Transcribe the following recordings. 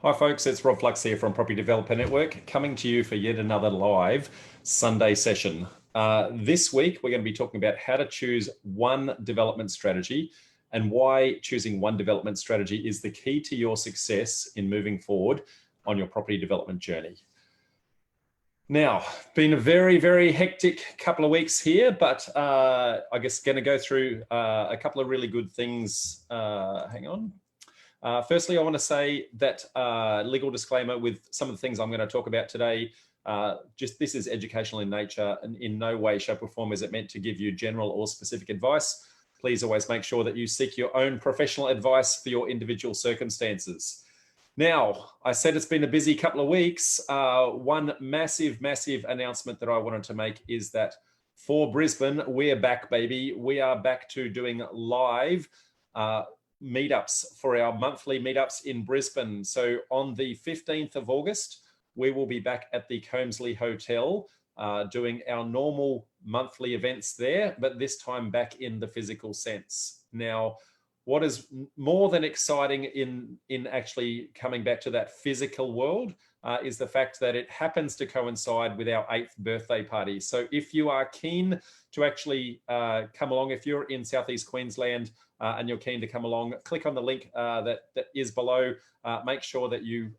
Hi folks, it's Rob Flux here from Property Developer Network, coming to you for yet another live Sunday session. This week, we're going to be talking about how to choose one development strategy and why choosing one development strategy is the key to your success in moving forward on your property development journey. Now, been a very, very hectic couple of weeks here, but I guess going to go through a couple of really good things. Hang on. Firstly, I want to say that legal disclaimer with some of the things I'm going to talk about today. Just this is educational in nature, and in no way, shape, or form is it meant to give you general or specific advice. Please always make sure that you seek your own professional advice for your individual circumstances. Now, I said it's been a busy couple of weeks. One massive announcement that I wanted to make is that for Brisbane, we're back, baby. We are back to doing live meetups for our monthly meetups in Brisbane. So on the 15th of August, we will be back at the Combsley Hotel doing our normal monthly events there, but this time back in the physical sense. Now, what is more than exciting in actually coming back to that physical world is the fact that it happens to coincide with our 8th birthday party. So if you are keen to actually come along, if you're in Southeast Queensland and you're keen to come along, click on the link that is below. Make sure that you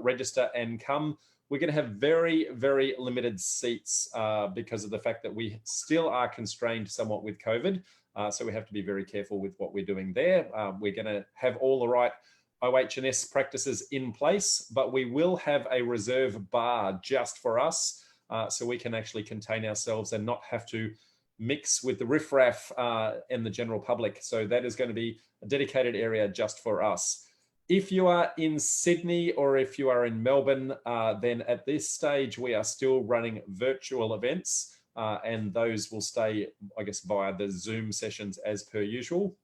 register and come. We're going to have very, very limited seats because of the fact that we still are constrained somewhat with COVID. So we have to be very careful with what we're doing there. We're going to have all the right OH&S practices in place, but we will have a reserve bar just for us so we can actually contain ourselves and not have to mix with the riffraff and the general public. So that is going to be a dedicated area just for us. If you are in Sydney or if you are in Melbourne, then at this stage, we are still running virtual events and those will stay, I guess, via the Zoom sessions as per usual.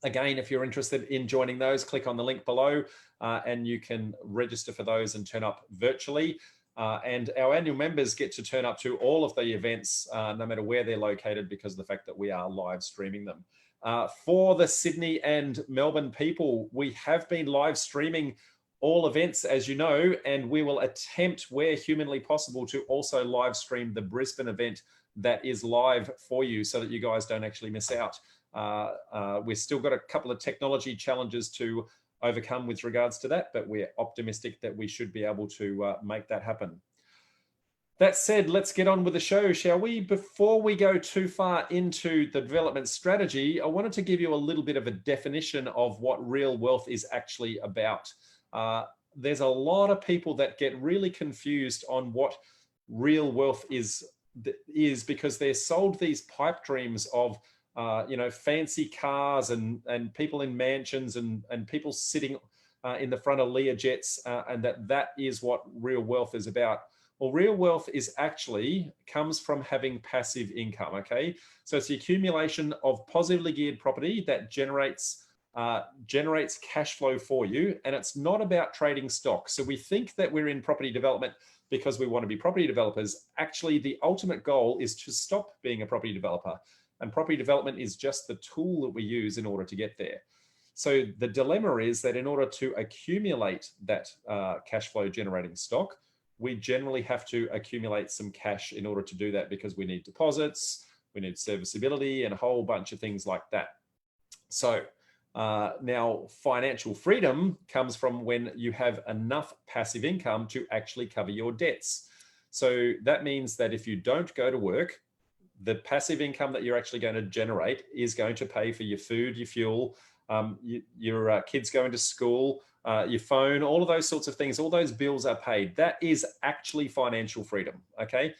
Again, if you're interested in joining those, click on the link below and you can register for those and turn up virtually. And our annual members get to turn up to all of the events, no matter where they're located, because of the fact that we are live streaming them. For the Sydney and Melbourne people, we have been live streaming all events, as you know, and we will attempt where humanly possible to also live stream the Brisbane event that is live for you so that you guys don't actually miss out. We've still got a couple of technology challenges to overcome with regards to that, but we're optimistic that we should be able to make that happen. That said, let's get on with the show, shall we? Before we go too far into the development strategy, I wanted to give you a little bit of a definition of what real wealth is actually about. There's a lot of people that get really confused on what real wealth is because they're sold these pipe dreams of fancy cars and people in mansions and people sitting in the front of Learjets and that is what real wealth is about. Well, real wealth comes from having passive income, okay? So it's the accumulation of positively geared property that generates cash flow for you, and it's not about trading stocks. So we think that we're in property development because we want to be property developers. Actually, the ultimate goal is to stop being a property developer. And property development is just the tool that we use in order to get there. So the dilemma is that in order to accumulate that cash flow generating stock, we generally have to accumulate some cash in order to do that because we need deposits, we need serviceability, and a whole bunch of things like that. So now financial freedom comes from when you have enough passive income to actually cover your debts. So that means that if you don't go to work, the passive income that you're actually going to generate is going to pay for your food, your fuel, your kids going to school, your phone, all of those sorts of things. All those bills are paid. That is actually financial freedom, okay?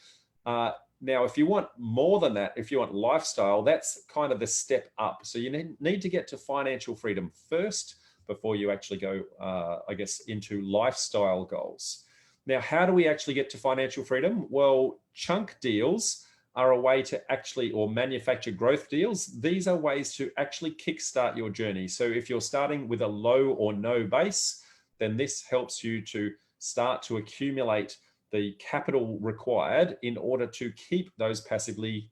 Now, if you want more than that, if you want lifestyle, that's kind of the step up. So you need to get to financial freedom first before you actually go, I guess, into lifestyle goals. Now, how do we actually get to financial freedom? Well, chunk deals are a way to actually, or manufacture growth deals, these are ways to actually kickstart your journey. So if you're starting with a low or no base, then this helps you to start to accumulate the capital required in order to keep those passively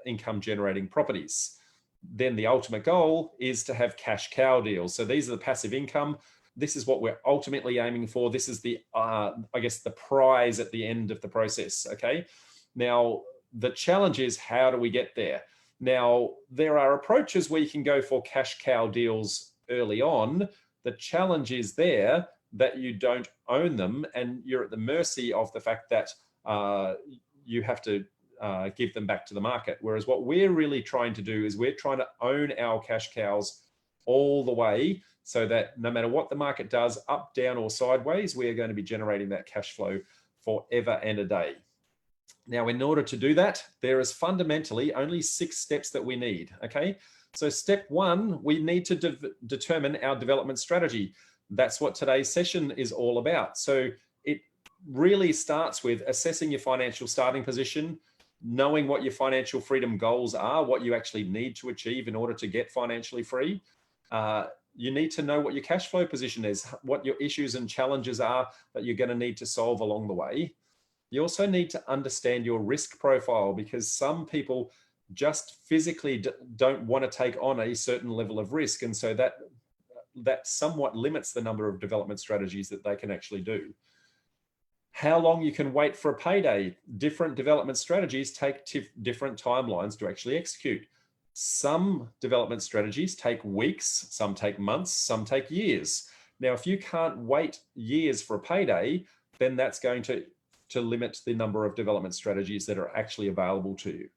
income generating properties. then the ultimate goal is to have cash cow deals. So these are the passive income. This is what we're ultimately aiming for. This is the, I guess, the prize at the end of the process, okay? Now, the challenge is, how do we get there? Now, there are approaches where you can go for cash cow deals early on. The challenge is there that you don't own them, and you're at the mercy of the fact that you have to give them back to the market. Whereas what we're really trying to do is we're trying to own our cash cows all the way, so that no matter what the market does, up, down, or sideways, we are going to be generating that cash flow forever and a day. Now, in order to do that, there is fundamentally only 6 steps that we need, okay? So step 1, we need to determine our development strategy. That's what today's session is all about. So it really starts with assessing your financial starting position, knowing what your financial freedom goals are, what you actually need to achieve in order to get financially free. You need to know what your cash flow position is, what your issues and challenges are that you're going to need to solve along the way. You also need to understand your risk profile, because some people just physically don't want to take on a certain level of risk. And so that somewhat limits the number of development strategies that they can actually do. How long you can wait for a payday. Different development strategies take different timelines to actually execute. Some development strategies take weeks, some take months, some take years. Now, if you can't wait years for a payday, then that's going to limit the number of development strategies that are actually available to you.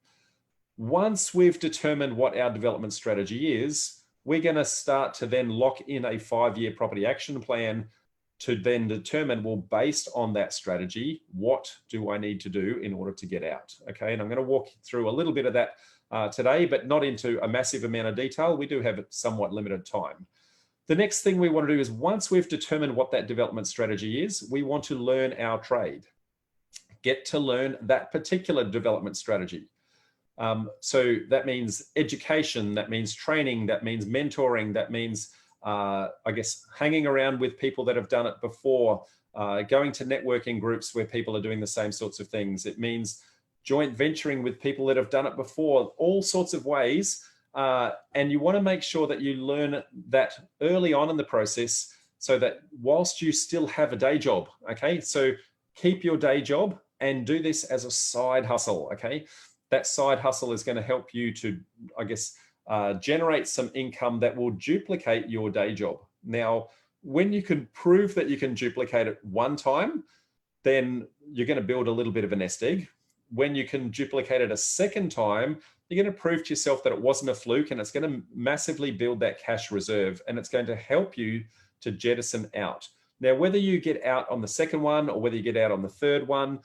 Once we've determined what our development strategy is, we're going to start to then lock in a 5-year property action plan to then determine, well, based on that strategy, what do I need to do in order to get out? Okay, and I'm going to walk through a little bit of that today, but not into a massive amount of detail. We do have somewhat limited time. The next thing we want to do is, once we've determined what that development strategy is, we want to learn our trade. Get to learn that particular development strategy. So that means education, that means training, that means mentoring, that means, I guess, hanging around with people that have done it before, going to networking groups where people are doing the same sorts of things. It means joint venturing with people that have done it before, all sorts of ways. And you want to make sure that you learn that early on in the process, so that whilst you still have a day job, okay? So keep your day job and do this as a side hustle, okay? That side hustle is going to help you to, I guess, generate some income that will duplicate your day job. Now, when you can prove that you can duplicate it one time, then you're going to build a little bit of a nest egg. When you can duplicate it a second time, you're going to prove to yourself that it wasn't a fluke, and it's going to massively build that cash reserve, and it's going to help you to jettison out. Now, whether you get out on the second one or whether you get out on the third one,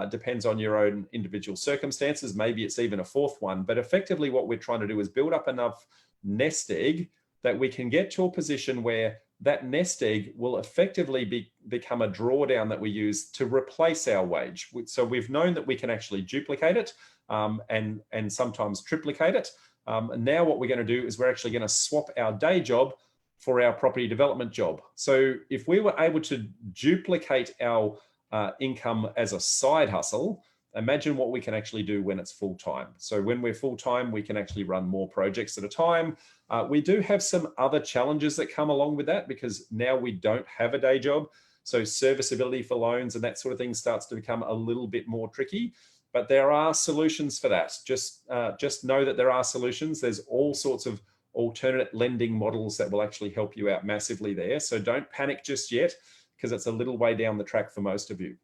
depends on your own individual circumstances. Maybe it's even a fourth one, but effectively what we're trying to do is build up enough nest egg that we can get to a position where that nest egg will effectively become a drawdown that we use to replace our wage. So we've known that we can actually duplicate it and sometimes triplicate it. And now what we're going to do is we're actually going to swap our day job for our property development job. So if we were able to duplicate our income as a side hustle, imagine what we can actually do when it's full-time. So when we're full-time, we can actually run more projects at a time. We do have some other challenges that come along with that, because now we don't have a day job. So serviceability for loans and that sort of thing starts to become a little bit more tricky, but there are solutions for that. Just know that there are solutions. There's all sorts of alternate lending models that will actually help you out massively there. So don't panic just yet, because it's a little way down the track for most of you.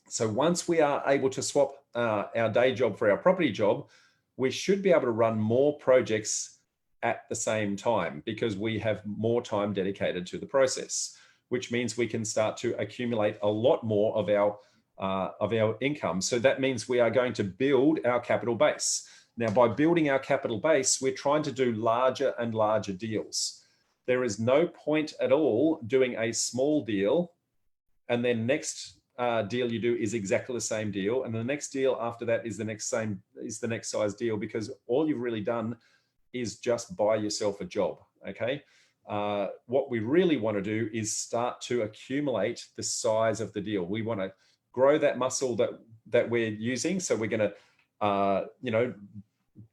So once we are able to swap our day job for our property job, we should be able to run more projects at the same time, because we have more time dedicated to the process, which means we can start to accumulate a lot more of our income. So that means we are going to build our capital base. Now, by building our capital base, we're trying to do larger and larger deals. There is no point at all doing a small deal and then next deal you do is exactly the same deal, and the next deal after that is the next size deal, because all you've really done is just buy yourself a job. Okay, what we really want to do is start to accumulate the size of the deal. We want to grow that muscle that we're using. So we're going to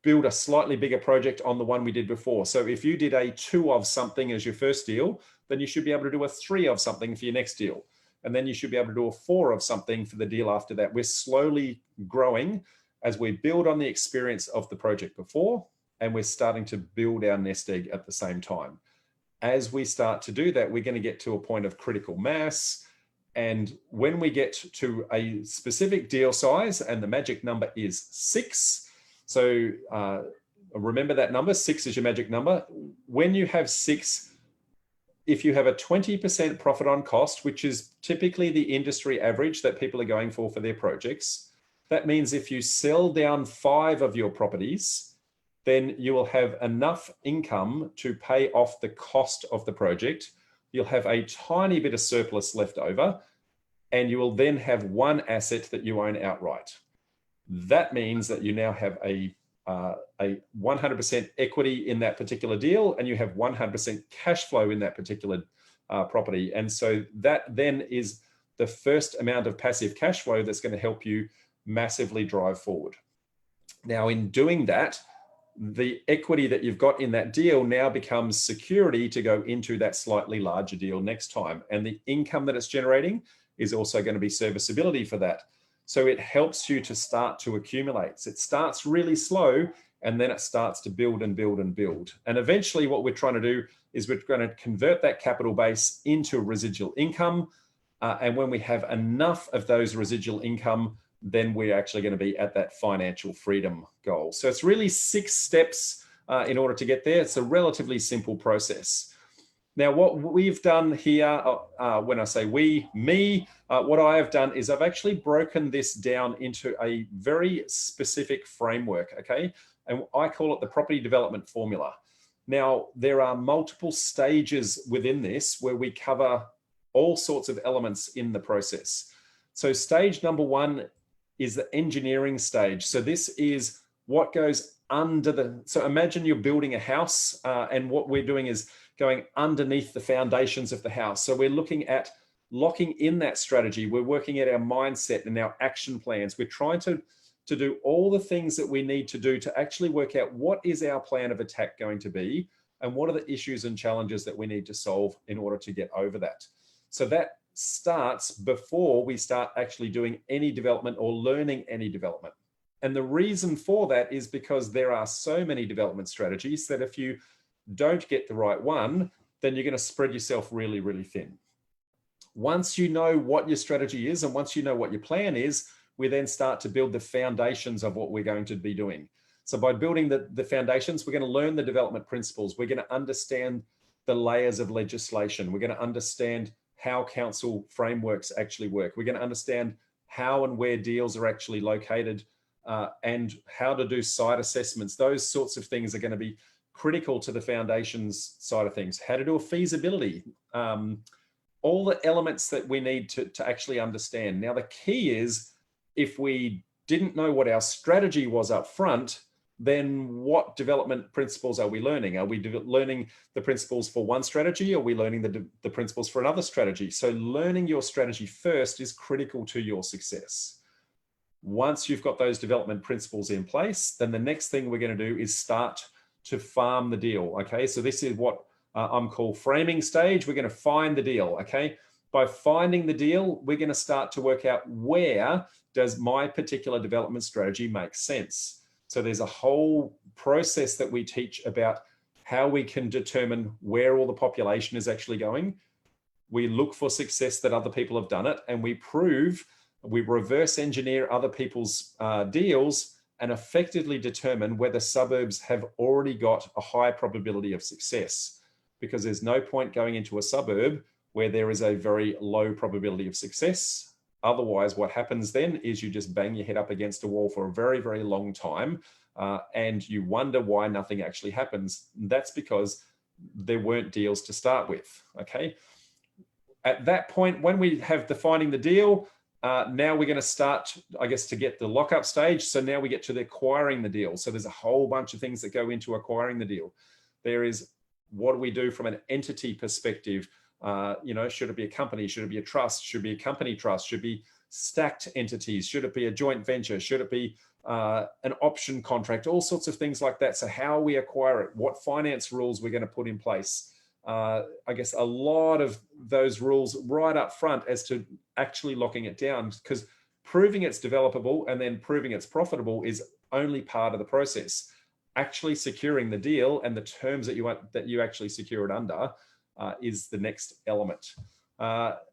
build a slightly bigger project on the one we did before. So if you did a 2 of something as your first deal, then you should be able to do a 3 of something for your next deal. And then you should be able to do a 4 of something for the deal after that. We're slowly growing as we build on the experience of the project before, and we're starting to build our nest egg at the same time. As we start to do that, we're going to get to a point of critical mass. And when we get to a specific deal size, and the magic number is 6, so remember that number, 6 is your magic number. When you have 6, if you have a 20% profit on cost, which is typically the industry average that people are going for their projects, that means if you sell down 5 of your properties, then you will have enough income to pay off the cost of the project. You'll have a tiny bit of surplus left over, and you will then have one asset that you own outright. That means that you now have a 100% equity in that particular deal, and you have 100% cash flow in that particular property. And so that then is the first amount of passive cash flow that's going to help you massively drive forward. Now, in doing that, the equity that you've got in that deal now becomes security to go into that slightly larger deal next time. And the income that it's generating is also going to be serviceability for that. So it helps you to start to accumulate. It starts really slow, and then it starts to build and build and build. And eventually what we're trying to do is we're going to convert that capital base into residual income. And when we have enough of those residual income, then we're actually going to be at that financial freedom goal. So it's really 6 steps in order to get there. It's a relatively simple process. Now, what we've done here, when I say we, me, what I have done is I've actually broken this down into a very specific framework, okay? And I call it the property development formula. Now, there are multiple stages within this where we cover all sorts of elements in the process. So stage number 1 is the engineering stage. So this is what goes under the, so imagine you're building a house and what we're doing is going underneath the foundations of the house. So we're looking at locking in that strategy. We're working at our mindset and our action plans. We're trying to do all the things that we need to do to actually work out what is our plan of attack going to be and what are the issues and challenges that we need to solve in order to get over that. So that starts before we start actually doing any development or learning any development. And the reason for that is because there are so many development strategies that if you don't get the right one, then you're going to spread yourself really, really thin. Once you know what your strategy is and once you know what your plan is, we then start to build the foundations of what we're going to be doing. So by building the foundations, we're going to learn the development principles. We're going to understand the layers of legislation. We're going to understand how council frameworks actually work. We're going to understand how and where deals are actually located and how to do site assessments. Those sorts of things are going to be critical to the foundations side of things. How to do a feasibility, all the elements that we need to actually understand. Now, the key is if we didn't know what our strategy was up front, then what development principles are we learning? Are we learning the principles for one strategy? Or are we learning the principles for another strategy? So learning your strategy first is critical to your success. Once you've got those development principles in place, then the next thing we're going to do is start to farm the deal, okay? So this is what I'm called framing stage. We're going to find the deal, okay? By finding the deal, we're going to start to work out where does my particular development strategy make sense. So there's a whole process that we teach about how we can determine where all the population is actually going. We look for success that other people have done it, and we reverse engineer other people's deals and effectively determine whether suburbs have already got a high probability of success, because there's no point going into a suburb where there is a very low probability of success. Otherwise, what happens then is you just bang your head up against a wall for a very, very long time, and you wonder why nothing actually happens. That's because there weren't deals to start with, okay? At that point, when we have defining the deal, now we're going to start, I guess, to get the lockup stage. So now we get to the acquiring the deal. So there's a whole bunch of things that go into acquiring the deal. There is, what do we do from an entity perspective? Should it be a company? Should it be a trust? Should it be a company trust? Should it be stacked entities? Should it be a joint venture? Should it be an option contract? All sorts of things like that. So how we acquire it, what finance rules we're going to put in place. I guess a lot of those rules right up front as to actually locking it down, because proving it's developable and then proving it's profitable is only part of the process. Actually securing the deal and the terms that you actually secure it under is the next element.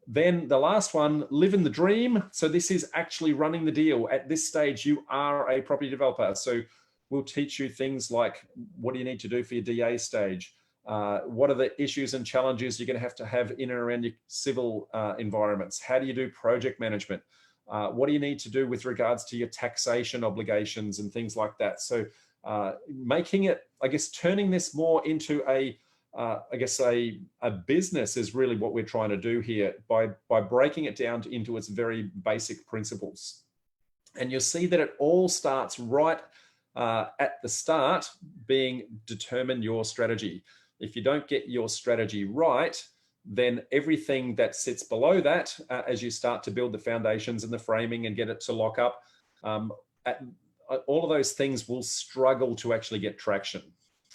Then the last one, live in the dream. So this is actually running the deal. At this stage, you are a property developer. So we'll teach you things like, what do you need to do for your DA stage? What are the issues and challenges you're going to have in and around your civil environments? How do you do project management? What do you need to do with regards to your taxation obligations and things like that? So making it, I guess, turning this more into a business is really what we're trying to do here by breaking it down into its very basic principles. And you'll see that it all starts right at the start, being determine your strategy. If you don't get your strategy right, then everything that sits below that, as you start to build the foundations and the framing and get it to lock up, all of those things will struggle to actually get traction.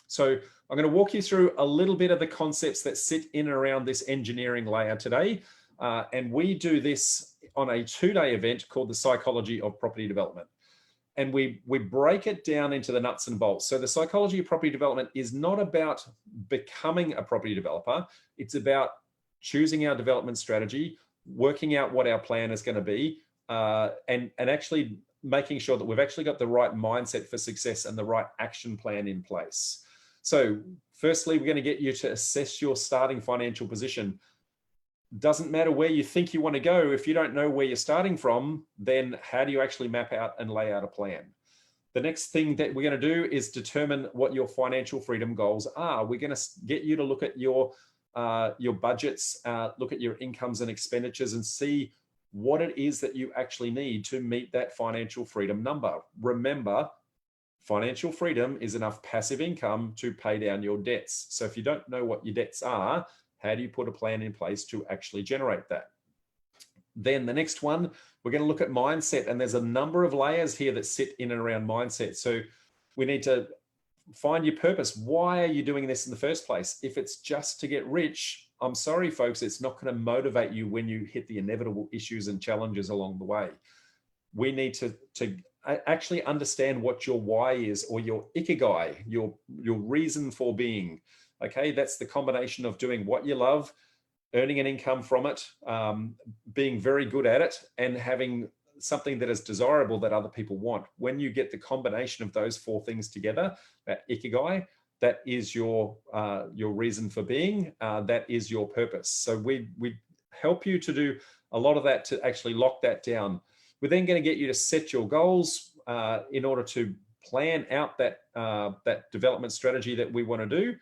So I'm going to walk you through a little bit of the concepts that sit in and around this engineering layer today. And we do this on a 2-day event called the Psychology of Property Development. And we break it down into the nuts and bolts. So the psychology of property development is not about becoming a property developer. It's about choosing our development strategy, working out what our plan is going to be, and actually making sure that we've actually got the right mindset for success and the right action plan in place. So firstly, we're going to get you to assess your starting financial position. Doesn't matter where you think you want to go. If you don't know where you're starting from, then how do you actually map out and lay out a plan? The next thing that we're going to do is determine what your financial freedom goals are. We're going to get you to look at your budgets, look at your incomes and expenditures, and see what it is that you actually need to meet that financial freedom number. Remember, financial freedom is enough passive income to pay down your debts. So if you don't know what your debts are, how do you put a plan in place to actually generate that? Then the next one, we're going to look at mindset. And there's a number of layers here that sit in and around mindset. So we need to find your purpose. Why are you doing this in the first place? If it's just to get rich, I'm sorry, folks, it's not going to motivate you when you hit the inevitable issues and challenges along the way. We need to actually understand what your why is, or your ikigai, your reason for being. Okay, that's the combination of doing what you love, earning an income from it, being very good at it, and having something that is desirable that other people want. When you get the combination of those 4 things together, that ikigai, that is your reason for being, that is your purpose. So we help you to do a lot of that to actually lock that down. We're then going to get you to set your goals in order to plan out that development strategy that we want to do.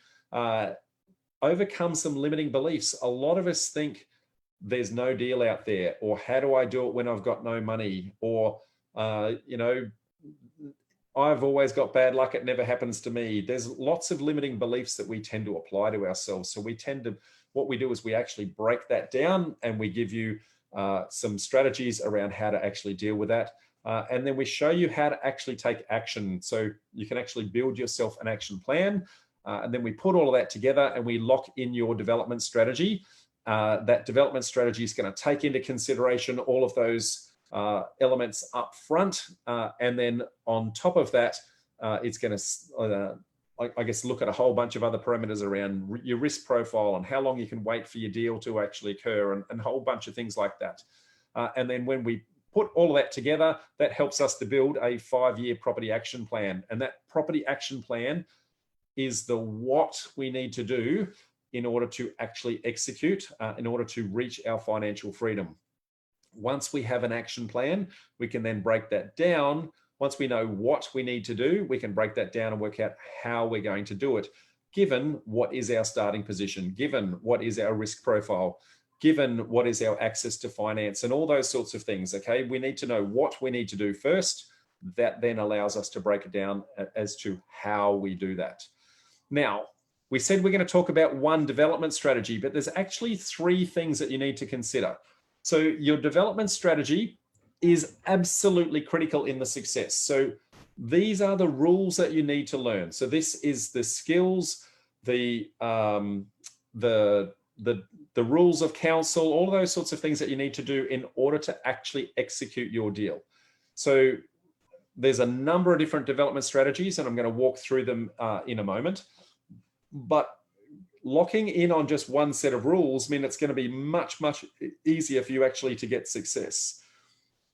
Overcome some limiting beliefs. A lot of us think there's no deal out there, or how do I do it when I've got no money, or I've always got bad luck, it never happens to me. There's lots of limiting beliefs that we tend to apply to ourselves. So what we do is we actually break that down, and we give you some strategies around how to actually deal with that. And then we show you how to actually take action. So you can actually build yourself an action plan. And then we put all of that together and we lock in your development strategy. That development strategy is going to take into consideration all of those elements up front. And then on top of that, it's going to, I guess, look at a whole bunch of other parameters around your risk profile and how long you can wait for your deal to actually occur, and a whole bunch of things like that. And then when we put all of that together, that helps us to build a 5-year property action plan. And that property action plan is the what we need to do in order to actually execute, in order to reach our financial freedom. Once we have an action plan, we can then break that down. Once we know what we need to do, we can break that down and work out how we're going to do it, given what is our starting position, given what is our risk profile, given what is our access to finance, and all those sorts of things. Okay, we need to know what we need to do first. That then allows us to break it down as to how we do that. Now, we said we're going to talk about one development strategy, but there's actually 3 things that you need to consider. So your development strategy, is absolutely critical in the success. So these are the rules that you need to learn. So this is the skills, the rules of counsel, all those sorts of things that you need to do in order to actually execute your deal. So there's a number of different development strategies, and I'm going to walk through them in a moment. But locking in on just one set of rules mean it's going to be much, much easier for you actually to get success.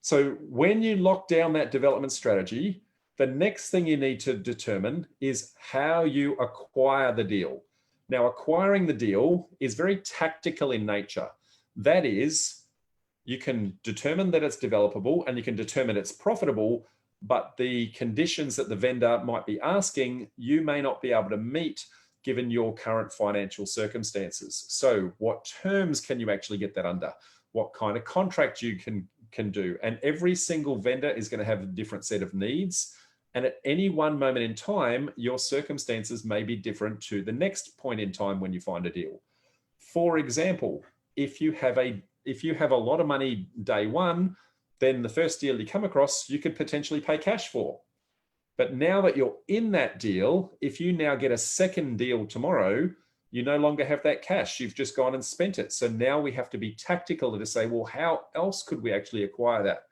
So when you lock down that development strategy, the next thing you need to determine is how you acquire the deal. Now, acquiring the deal is very tactical in nature. That is, you can determine that it's developable and you can determine it's profitable, but the conditions that the vendor might be asking, you may not be able to meet given your current financial circumstances. So what terms can you actually get that under? What kind of contract you can do? And every single vendor is going to have a different set of needs. And at any one moment in time, your circumstances may be different to the next point in time when you find a deal. For example, if you have a lot of money day one, then the first deal you come across, you could potentially pay cash for. But now that you're in that deal, if you now get a second deal tomorrow, you no longer have that cash. You've just gone and spent it. So now we have to be tactical to say, well, how else could we actually acquire that?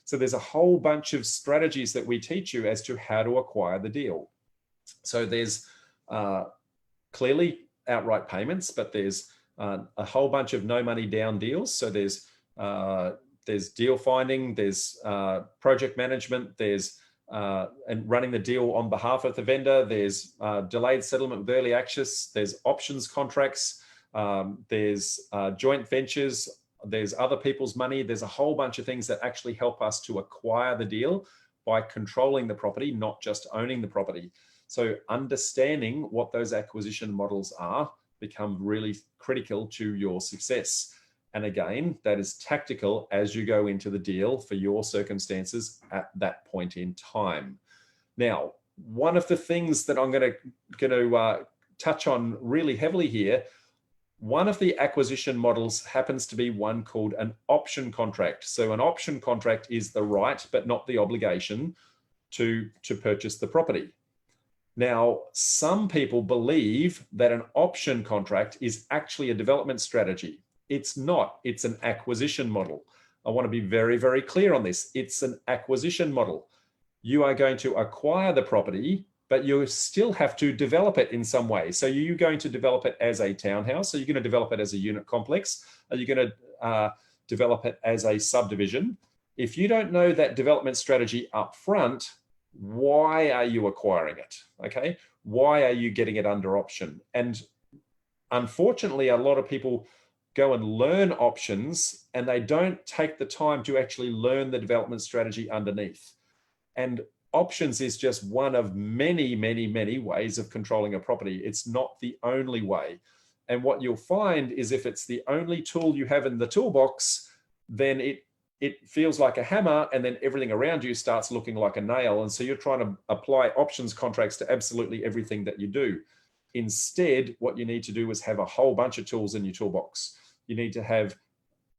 So there's a whole bunch of strategies that we teach you as to how to acquire the deal. So there's clearly outright payments, but there's a whole bunch of no money down deals. So there's deal finding, there's project management, there's and running the deal on behalf of the vendor, there's delayed settlement with early access, there's options contracts, there's joint ventures, there's other people's money. There's a whole bunch of things that actually help us to acquire the deal by controlling the property, not just owning the property. So understanding what those acquisition models are become really critical to your success. And again, that is tactical as you go into the deal for your circumstances at that point in time. Now, one of the things that I'm going to touch on really heavily here, one of the acquisition models happens to be one called an option contract. So an option contract is the right, but not the obligation to purchase the property. Now, some people believe that an option contract is actually a development strategy. It's not, it's an acquisition model. I want to be very, very clear on this. It's an acquisition model. You are going to acquire the property, but you still have to develop it in some way. So you're going to develop it as a townhouse. So you're going to develop it as a unit complex. Are you going to develop it as a subdivision? If you don't know that development strategy up front, why are you acquiring it? Okay. Why are you getting it under option? And unfortunately, a lot of people go and learn options and they don't take the time to actually learn the development strategy underneath. And options is just one of many, many, many ways of controlling a property. It's not the only way. And what you'll find is if it's the only tool you have in the toolbox, then it feels like a hammer and then everything around you starts looking like a nail. And so you're trying to apply options contracts to absolutely everything that you do. Instead, what you need to do is have a whole bunch of tools in your toolbox. You need to have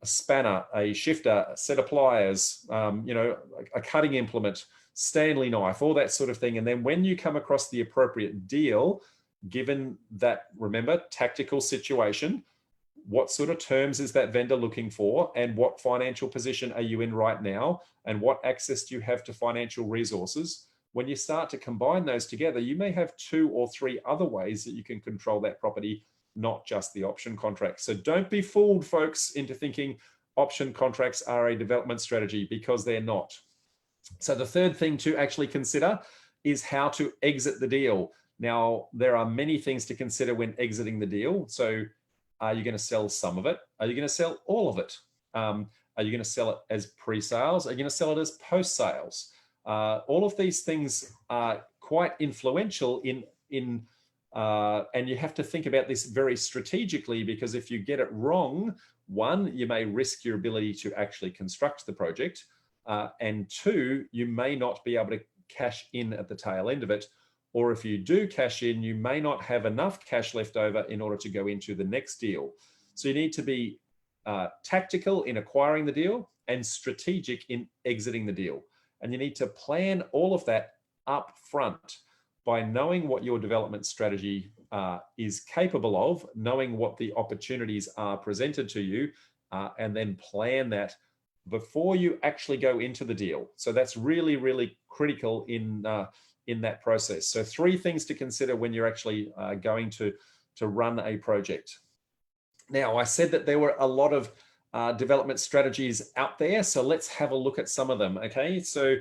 a spanner, a shifter, a set of pliers, a cutting implement, Stanley knife, all that sort of thing. And then when you come across the appropriate deal, given that, remember, tactical situation, what sort of terms is that vendor looking for and what financial position are you in right now and what access do you have to financial resources? When you start to combine those together, you may have 2 or 3 other ways that you can control that property, not just the option contract. So don't be fooled, folks, into thinking option contracts are a development strategy, because they're not. So the third thing to actually consider is how to exit the deal. Now, there are many things to consider when exiting the deal. So are you going to sell some of it? Are you going to sell all of it? Are you going to sell it as pre-sales? Are you going to sell it as post-sales? All of these things are quite influential and you have to think about this very strategically, because if you get it wrong, 1, you may risk your ability to actually construct the project. And 2, you may not be able to cash in at the tail end of it. Or if you do cash in, you may not have enough cash left over in order to go into the next deal. So you need to be tactical in acquiring the deal and strategic in exiting the deal. And you need to plan all of that up front by knowing what your development strategy is capable of, knowing what the opportunities are presented to you, and then plan that before you actually go into the deal. So that's really, really critical in that process. So 3 things to consider when you're actually going to run a project. Now, I said that there were a lot of development strategies out there. So let's have a look at some of them. Okay, so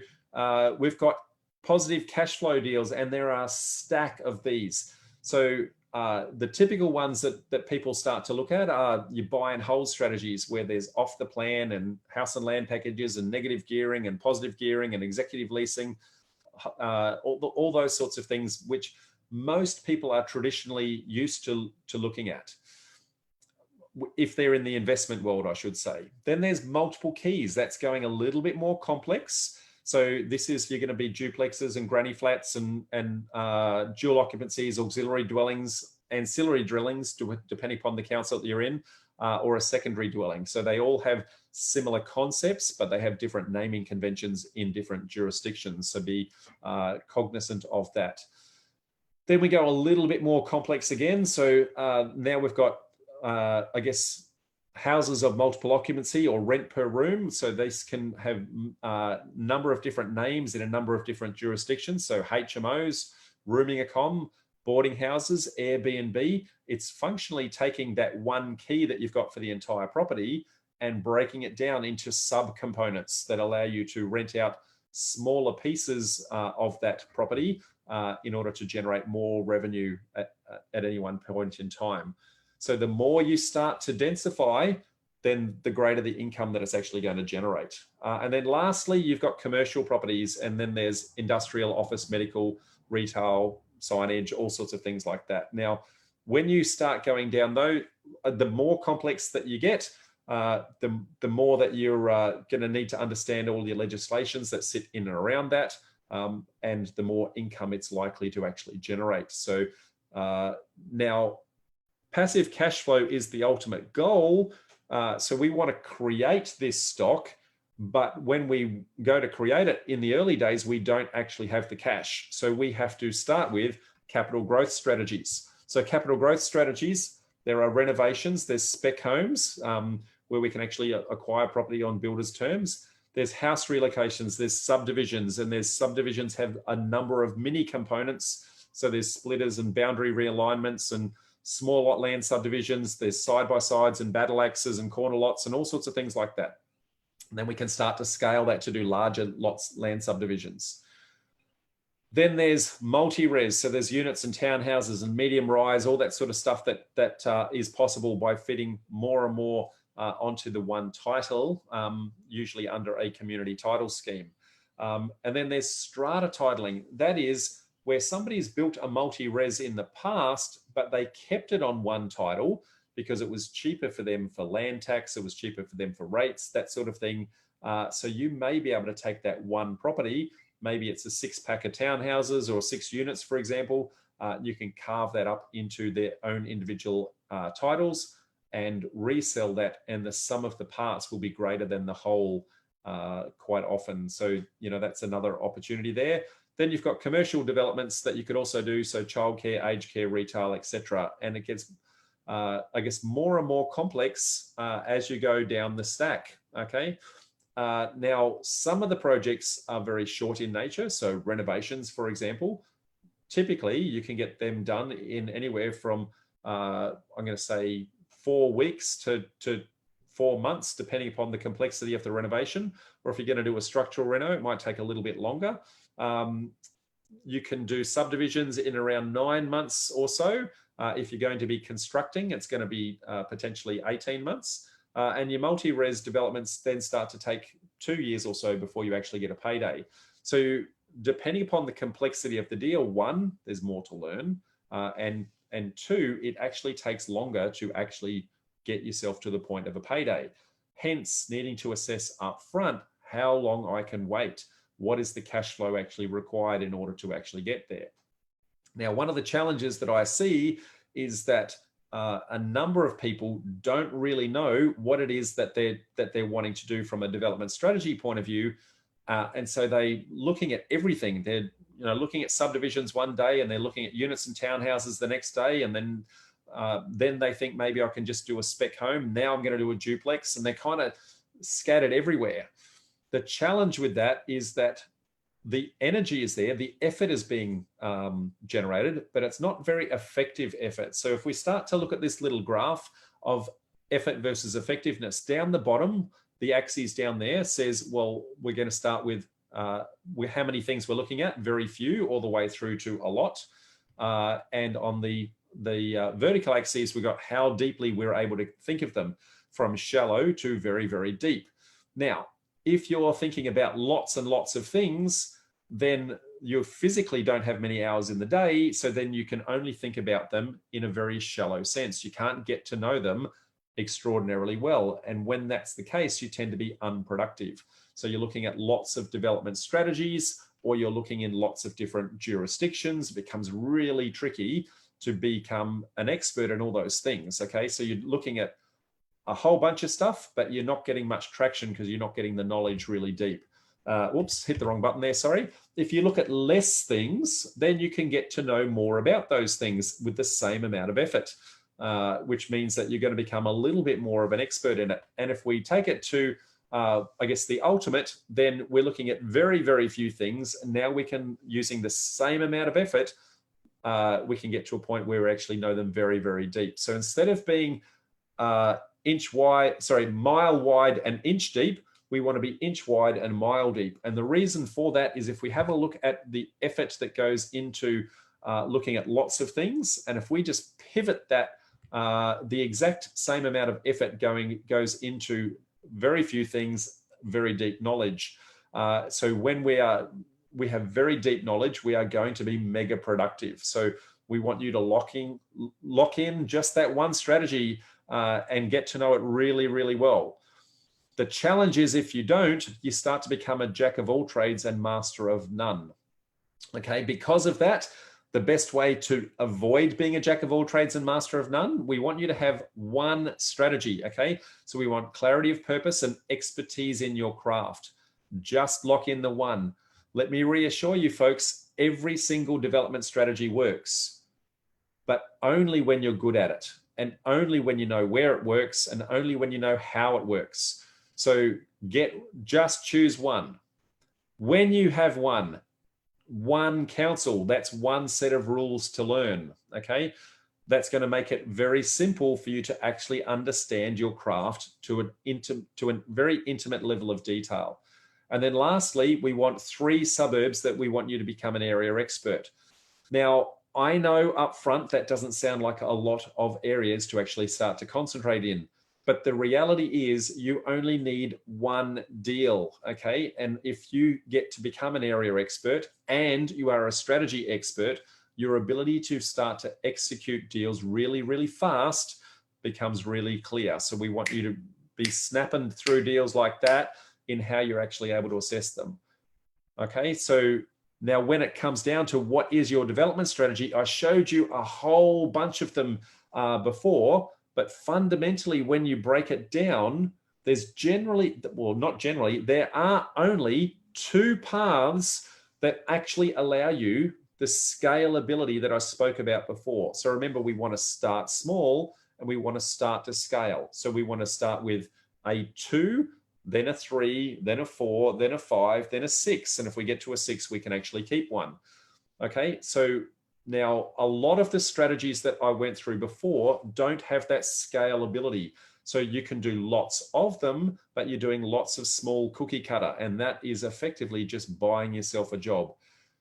we've got positive cash flow deals, and there are a stack of these. So the typical ones that people start to look at are your buy and hold strategies, where there's off the plan and house and land packages and negative gearing and positive gearing and executive leasing, all those sorts of things, which most people are traditionally used to looking at, if they're in the investment world, I should say. Then there's multiple keys. That's going a little bit more complex. So this is, you're going to be duplexes and granny flats and dual occupancies, auxiliary dwellings, ancillary dwellings, depending upon the council that you're in, or a secondary dwelling. So they all have similar concepts, but they have different naming conventions in different jurisdictions. So be cognizant of that. Then we go a little bit more complex again. So now we've got, I guess, houses of multiple occupancy or rent per room. So these can have a number of different names in a number of different jurisdictions. So HMOs, rooming accom, boarding houses, Airbnb. It's functionally taking that one key that you've got for the entire property and breaking it down into subcomponents that allow you to rent out smaller pieces of that property in order to generate more revenue at any one point in time. So the more you start to densify, then the greater the income that it's actually going to generate. And then lastly, you've got commercial properties, and then there's industrial, office, medical, retail, signage, all sorts of things like that. Now, when you start going down though, the more complex that you get, the more that you're going to need to understand all your legislations that sit in and around that, and the more income it's likely to actually generate. So now, passive cash flow is the ultimate goal. So we want to create this stock, but when we go to create it in the early days, we don't actually have the cash. So we have to start with capital growth strategies. So capital growth strategies, there are renovations, there's spec homes where we can actually acquire property on builders' terms. There's house relocations, there's subdivisions, and there's subdivisions have a number of mini components. So there's splitters and boundary realignments and small lot land subdivisions, there's side-by-sides and battle axes and corner lots and all sorts of things like that. And then we can start to scale that to do larger lots, land subdivisions. Then there's multi-res, so there's units and townhouses and medium rise, all that sort of stuff that is possible by fitting more and more onto the one title, usually under a community title scheme. And then there's strata titling. That is where somebody's built a multi-res in the past, but they kept it on one title because it was cheaper for them for land tax, it was cheaper for them for rates, that sort of thing. So you may be able to take that one property, maybe it's a 6-pack of townhouses or 6 units, for example. You can carve that up into their own individual titles and resell that, and the sum of the parts will be greater than the whole quite often. So, you know, that's another opportunity there. Then you've got commercial developments that you could also do, so childcare, aged care, retail, etc. And it gets, I guess, more and more complex as you go down the stack. Okay. Now, some of the projects are very short in nature. So renovations, for example, typically you can get them done in anywhere from, I'm going to say, 4 weeks to 4 months, depending upon the complexity of the renovation. Or if you're going to do a structural reno, it might take a little bit longer. You can do subdivisions in around 9 months or so. If you're going to be constructing, it's going to be potentially 18 months. And your multi-res developments then start to take 2 years or so before you actually get a payday. So depending upon the complexity of the deal, 1, there's more to learn. And 2, it actually takes longer to actually get yourself to the point of a payday. Hence, needing to assess upfront how long I can wait. What is the cash flow actually required in order to actually get there? Now, one of the challenges that I see is that a number of people don't really know what it is that they're wanting to do from a development strategy point of view, and so they looking at everything. They're looking at subdivisions one day, and they're looking at units and townhouses the next day, and then they think maybe I can just do a spec home. Now I'm going to do a duplex, and they're kind of scattered everywhere. The challenge with that is that the energy is there, the effort is being generated, but it's not very effective effort. So if we start to look at this little graph of effort versus effectiveness, down the bottom, the axis down there says, well, we're going to start with how many things we're looking at, very few, all the way through to a lot. And on the vertical axis, we've got how deeply we're able to think of them, from shallow to very, very deep. Now, if you're thinking about lots and lots of things, then you physically don't have many hours in the day. So then you can only think about them in a very shallow sense. You can't get to know them extraordinarily well. And when that's the case, you tend to be unproductive. So you're looking at lots of development strategies, or you're looking in lots of different jurisdictions. It becomes really tricky to become an expert in all those things. Okay, so you're looking at a whole bunch of stuff, but you're not getting much traction because you're not getting the knowledge really deep. Whoops, hit the wrong button there, sorry. If you look at less things, then you can get to know more about those things with the same amount of effort, which means that you're going to become a little bit more of an expert in it. And if we take it to, I guess, the ultimate, then we're looking at very, very few things. And now we can, using the same amount of effort, we can get to a point where we actually know them very, very deep. So instead of being mile wide and inch deep, we want to be inch wide and mile deep. And the reason for that is if we have a look at the effort that goes into looking at lots of things, and if we just pivot that, the exact same amount of effort goes into very few things, very deep knowledge. So when we have very deep knowledge, we are going to be mega productive. So we want you to lock in just that one strategy and get to know it really, really well. The challenge is if you don't, you start to become a jack of all trades and master of none. Okay, because of that, the best way to avoid being a jack of all trades and master of none, we want you to have one strategy. Okay, so we want clarity of purpose and expertise in your craft. Just lock in the one. Let me reassure you folks, every single development strategy works, but only when you're good at it, and only when you know where it works, and only when you know how it works. So just choose one. When you have one counsel, that's one set of rules to learn, okay? That's going to make it very simple for you to actually understand your craft to a very intimate level of detail. And then lastly, we want 3 suburbs that we want you to become an area expert. Now, I know up front that doesn't sound like a lot of areas to actually start to concentrate in. But the reality is you only need one deal, okay? And if you get to become an area expert and you are a strategy expert, your ability to start to execute deals really, really fast becomes really clear. So we want you to be snapping through deals like that in how you're actually able to assess them. Okay, so now when it comes down to what is your development strategy, I showed you a whole bunch of them before. But fundamentally, when you break it down, there's generally, well, not generally, there are only 2 paths that actually allow you the scalability that I spoke about before. So remember, we want to start small and we want to start to scale. So we want to start with a 2, then a 3, then a 4, then a 5, then a 6. And if we get to a 6, we can actually keep one. Okay, so now, a lot of the strategies that I went through before don't have that scalability. So you can do lots of them, but you're doing lots of small cookie cutter, and that is effectively just buying yourself a job.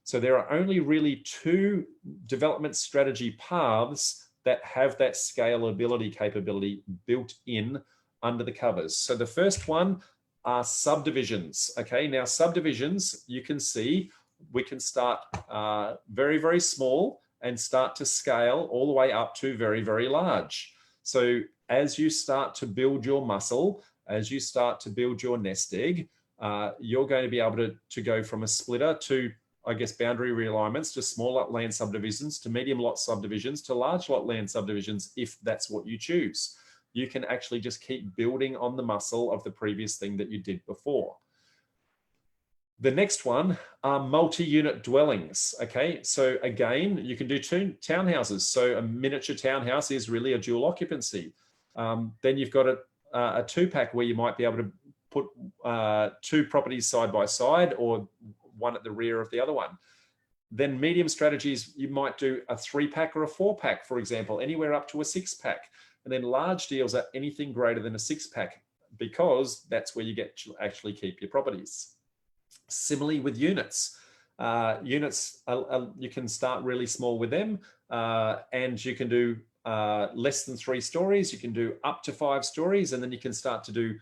So there are only really 2 development strategy paths that have that scalability capability built in under the covers. So the first one are subdivisions. Okay, now subdivisions, you can see, we can start very, very small and start to scale all the way up to very, very large. So as you start to build your muscle, as you start to build your nest egg, you're going to be able to go from a splitter to I guess, boundary realignments to small lot land subdivisions, to medium lot subdivisions, to large lot land subdivisions, if that's what you choose. You can actually just keep building on the muscle of the previous thing that you did before. The next one are multi-unit dwellings. Okay, so again, you can do 2 townhouses. So a miniature townhouse is really a dual occupancy. Then you've got a 2-pack where you might be able to put 2 properties side by side, or one at the rear of the other one. Then medium strategies, you might do a 3-pack or a 4-pack, for example, anywhere up to a 6-pack. And then large deals are anything greater than a 6-pack, because that's where you get to actually keep your properties. Similarly with units. You can start really small with them, and you can do less than 3 stories. You can do up to 5 stories, and then you can start to do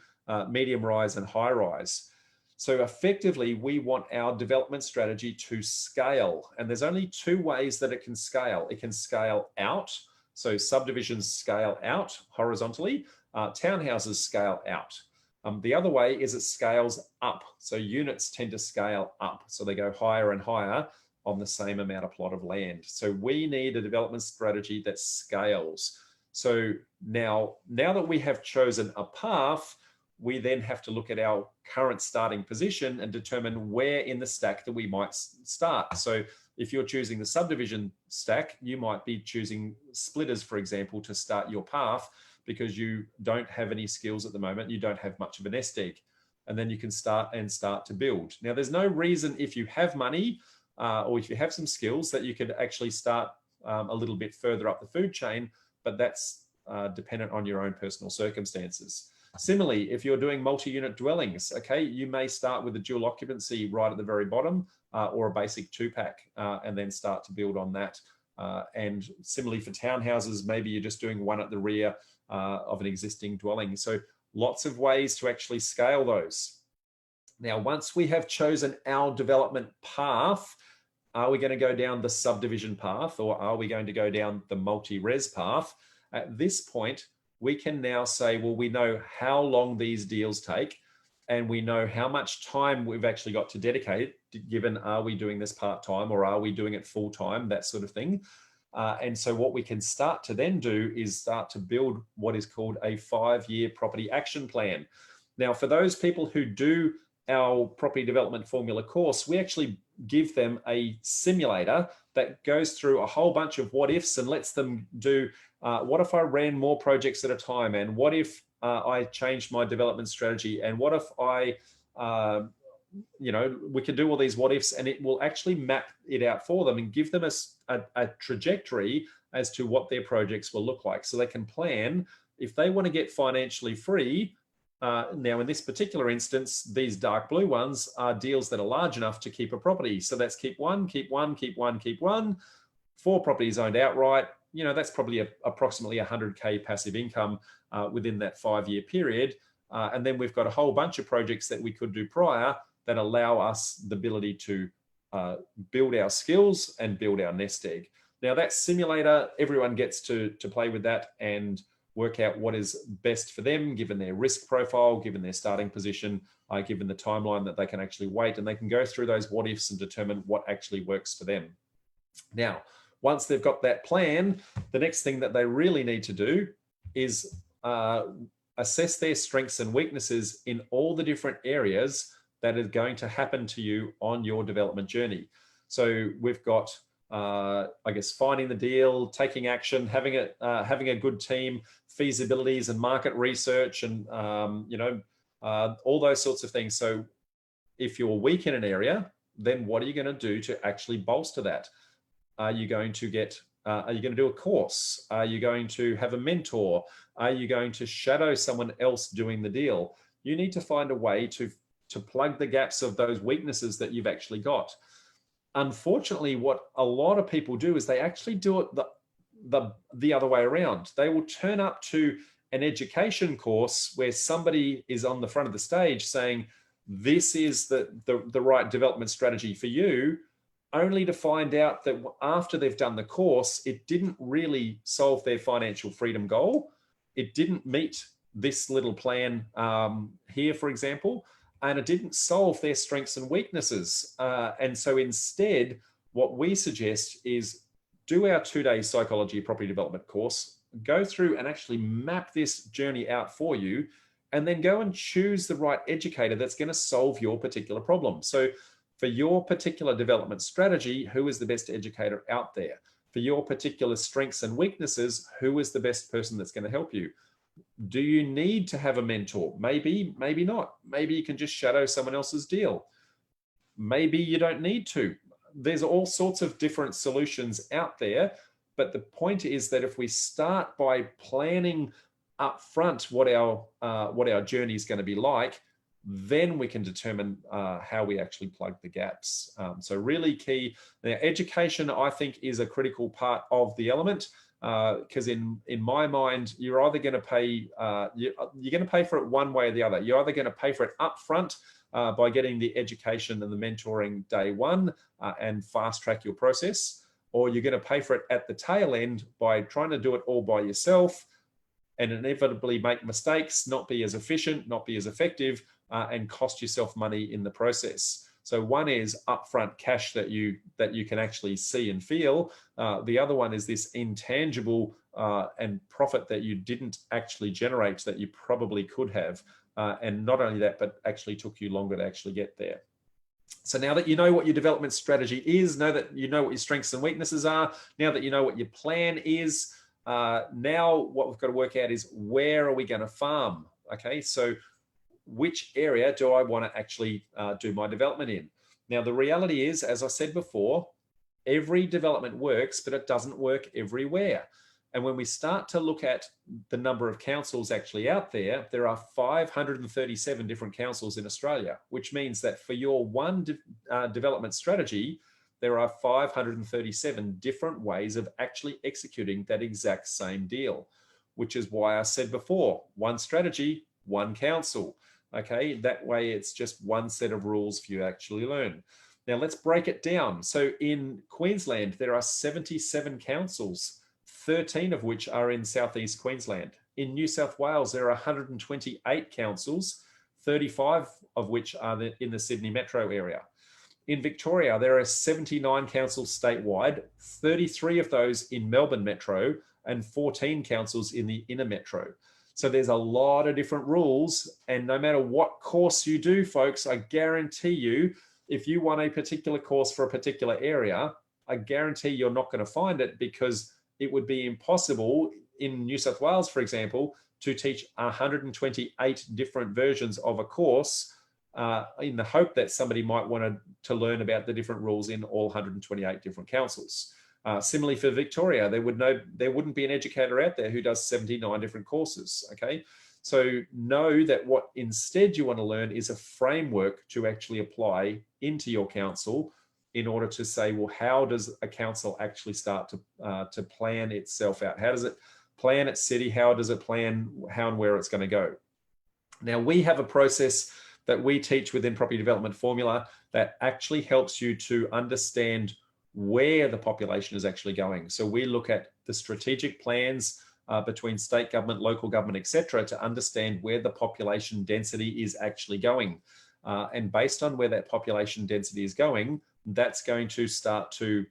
medium rise and high rise. So effectively, we want our development strategy to scale. And there's only 2 ways that it can scale. It can scale out. So subdivisions scale out horizontally, townhouses scale out. The other way is it scales up. So units tend to scale up. So they go higher and higher on the same amount of plot of land. So we need a development strategy that scales. So now that we have chosen a path, we then have to look at our current starting position and determine where in the stack that we might start. So if you're choosing the subdivision stack, you might be choosing splitters, for example, to start your path, because you don't have any skills at the moment. You don't have much of a nest egg. And then you can start to build. Now, there's no reason, if you have money or if you have some skills, that you could actually start a little bit further up the food chain, but that's dependent on your own personal circumstances. Similarly, if you're doing multi-unit dwellings, okay, you may start with a dual occupancy right at the very bottom, or a basic 2-pack, and then start to build on that. And similarly for townhouses, maybe you're just doing one at the rear of an existing dwelling. So lots of ways to actually scale those. Now, once we have chosen our development path, are we going to go down the subdivision path, or are we going to go down the multi-res path? At this point, we can now say, well, we know how long these deals take, and we know how much time we've actually got to dedicate, given are we doing this part-time or are we doing it full-time, that sort of thing. And so what we can start to then do is start to build what is called a 5-year property action plan. Now, for those people who do our property development formula course, we actually give them a simulator that goes through a whole bunch of what ifs and lets them do, what if I ran more projects at a time? And what if I changed my development strategy? And what if I, we can do all these what ifs, and it will actually map it out for them and give them a trajectory as to what their projects will look like. So they can plan if they want to get financially free. Now, in this particular instance, these dark blue ones are deals that are large enough to keep a property. So that's keep one, keep one, keep one, keep one. 4 properties owned outright. That's probably approximately 100K passive income within that 5-year period. And then we've got a whole bunch of projects that we could do prior that allow us the ability to build our skills and build our nest egg. Now, that simulator, everyone gets to play with that and work out what is best for them, given their risk profile, given their starting position, given the timeline that they can actually wait, and they can go through those what ifs and determine what actually works for them. Now, once they've got that plan, the next thing that they really need to do is assess their strengths and weaknesses in all the different areas that is going to happen to you on your development journey. So we've got, I guess, finding the deal, taking action, having a good team, feasibilities and market research, and all those sorts of things. So if you're weak in an area, then what are you going to do to actually bolster that? Are you going to do a course? Are you going to have a mentor? Are you going to shadow someone else doing the deal? You need to find a way to plug the gaps of those weaknesses that you've actually got. Unfortunately, what a lot of people do is they actually do it the other way around. They will turn up to an education course where somebody is on the front of the stage saying, this is the right development strategy for you, only to find out that after they've done the course, it didn't really solve their financial freedom goal. It didn't meet this little plan here, for example. and it didn't solve their strengths and weaknesses. And so instead, what we suggest is do our 2-day psychology property development course, go through and actually map this journey out for you, and then go and choose the right educator that's going to solve your particular problem. So for your particular development strategy, who is the best educator out there? For your particular strengths and weaknesses, who is the best person that's going to help you? Do you need to have a mentor? Maybe, maybe not. Maybe you can just shadow someone else's deal. Maybe you don't need to. There's all sorts of different solutions out there. But the point is that if we start by planning up front what our journey is going to be like, then we can determine how we actually plug the gaps. So really key. Now, education, I think, is a critical part of the element, because in my mind, you're either going to pay you're going to pay for it one way or the other. You're either going to pay for it up front by getting the education and the mentoring day one and fast track your process, or you're going to pay for it at the tail end by trying to do it all by yourself and inevitably make mistakes, not be as efficient, not be as effective, and cost yourself money in the process. So one is upfront cash that you can actually see and feel. The other one is this intangible and profit that you didn't actually generate that you probably could have. And not only that, but actually took you longer to actually get there. So now that you know what your development strategy is, know that you know what your strengths and weaknesses are, now that you know what your plan is, now what we've got to work out is where are we going to farm? Okay, so which area do I want to actually do my development in? Now, the reality is, as I said before, every development works, but it doesn't work everywhere. And when we start to look at the number of councils actually out there, there are 537 different councils in Australia, which means that for your one development strategy, there are 537 different ways of actually executing that exact same deal, which is why I said before, one strategy, one council. Okay, that way it's just one set of rules for you to actually learn. Now let's break it down. So in Queensland, there are 77 councils, 13 of which are in Southeast Queensland. In New South Wales, there are 128 councils, 35 of which are in the Sydney metro area. In Victoria, there are 79 councils statewide, 33 of those in Melbourne metro, and 14 councils in the inner metro. So there's a lot of different rules, and no matter what course you do, folks, I guarantee you, if you want a particular course for a particular area, I guarantee you're not going to find it, because it would be impossible in New South Wales, for example, to teach 128 different versions of a course in the hope that somebody might want to learn about the different rules in all 128 different councils. Similarly for Victoria, there wouldn't be an educator out there who does 79 different courses, okay? So know that what instead you want to learn is a framework to actually apply into your council in order to say, well, how does a council actually start to plan itself out? How does it plan its city? How does it plan how and where it's going to go? Now, we have a process that we teach within Property Development Formula that actually helps you to understand where the population is actually going. So we look at the strategic plans between state government, local government, etc., to understand where the population density is actually going. And based on where that population density is going, that's going to start to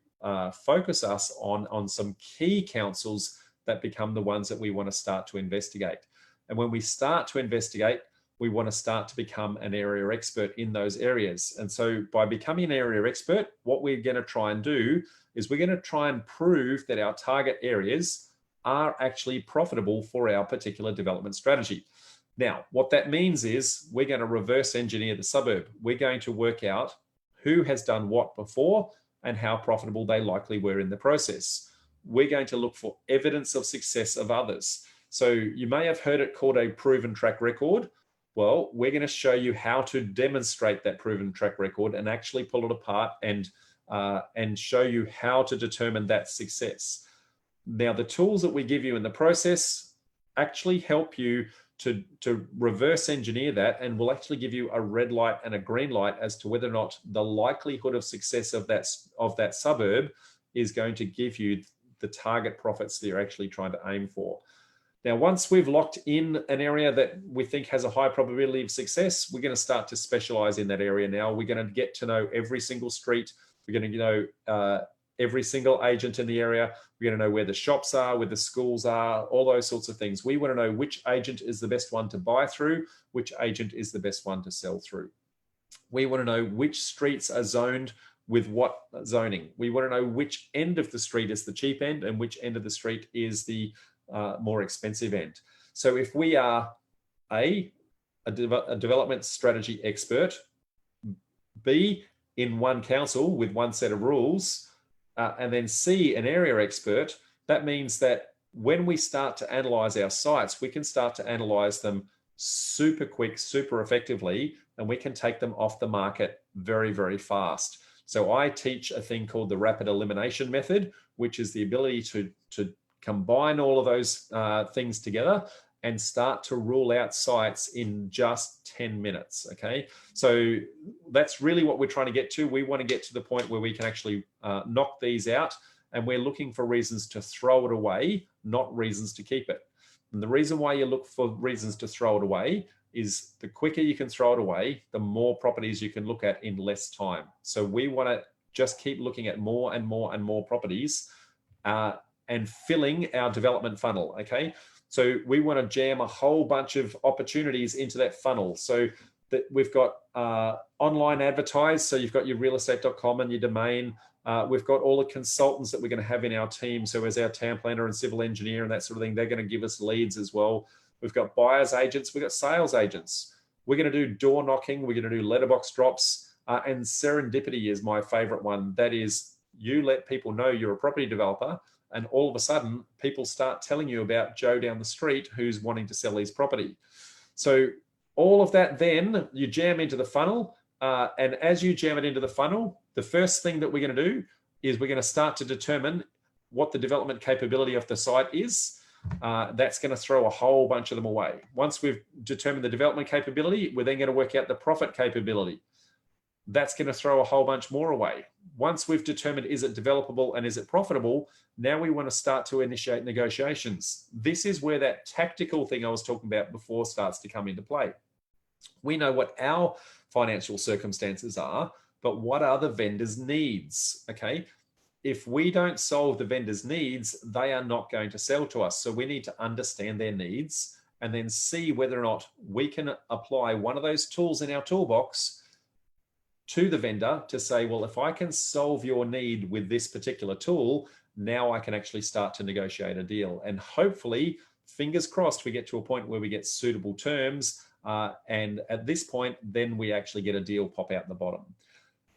focus us on some key councils that become the ones that we want to start to investigate. And when we start to investigate, we want to start to become an area expert in those areas. And so by becoming an area expert, what we're going to try and do is we're going to try and prove that our target areas are actually profitable for our particular development strategy. Now, what that means is we're going to reverse engineer the suburb. We're going to work out who has done what before and how profitable they likely were in the process. We're going to look for evidence of success of others. So you may have heard it called a proven track record. Well, we're going to show you how to demonstrate that proven track record and actually pull it apart and show you how to determine that success. Now, the tools that we give you in the process actually help you to reverse engineer that, and will actually give you a red light and a green light as to whether or not the likelihood of success of that suburb is going to give you the target profits that you're actually trying to aim for. Now, once we've locked in an area that we think has a high probability of success, we're going to start to specialize in that area now. We're going to get to know every single street. We're going to know every single agent in the area. We're going to know where the shops are, where the schools are, all those sorts of things. We want to know which agent is the best one to buy through, which agent is the best one to sell through. We want to know which streets are zoned with what zoning. We want to know which end of the street is the cheap end and which end of the street is the more expensive end. So if we are a development strategy expert, B, in one council with one set of rules, and then C, an area expert, that means that when we start to analyze our sites, we can start to analyze them super quick, super effectively, and we can take them off the market very, very fast. So I teach a thing called the rapid elimination method, which is the ability to combine all of those things together and start to rule out sites in just 10 minutes, okay? So that's really what we're trying to get to. We want to get to the point where we can actually knock these out, and we're looking for reasons to throw it away, not reasons to keep it. And the reason why you look for reasons to throw it away is the quicker you can throw it away, the more properties you can look at in less time. So we want to just keep looking at more and more and more properties and filling our development funnel, okay? So we want to jam a whole bunch of opportunities into that funnel. So that we've got online advertise. So you've got your realestate.com and your domain. We've got all the consultants that we're going to have in our team. So as our town planner and civil engineer and that sort of thing, they're going to give us leads as well. We've got buyers agents. We've got sales agents. We're going to do door knocking. We're going to do letterbox drops. And serendipity is my favorite one. That is, you let people know you're a property developer, and all of a sudden, people start telling you about Joe down the street who's wanting to sell his property. So all of that, then you jam into the funnel. And as you jam it into the funnel, the first thing that we're going to do is we're going to start to determine what the development capability of the site is. That's going to throw a whole bunch of them away. Once we've determined the development capability, we're then going to work out the profit capability. That's going to throw a whole bunch more away. Once we've determined, is it developable and is it profitable, now we want to start to initiate negotiations. This is where that tactical thing I was talking about before starts to come into play. We know what our financial circumstances are, but what are the vendor's needs, okay? If we don't solve the vendor's needs, they are not going to sell to us. So we need to understand their needs and then see whether or not we can apply one of those tools in our toolbox to the vendor to say, well, if I can solve your need with this particular tool, now I can actually start to negotiate a deal. And hopefully, fingers crossed, we get to a point where we get suitable terms. And at this point, then we actually get a deal pop out the bottom.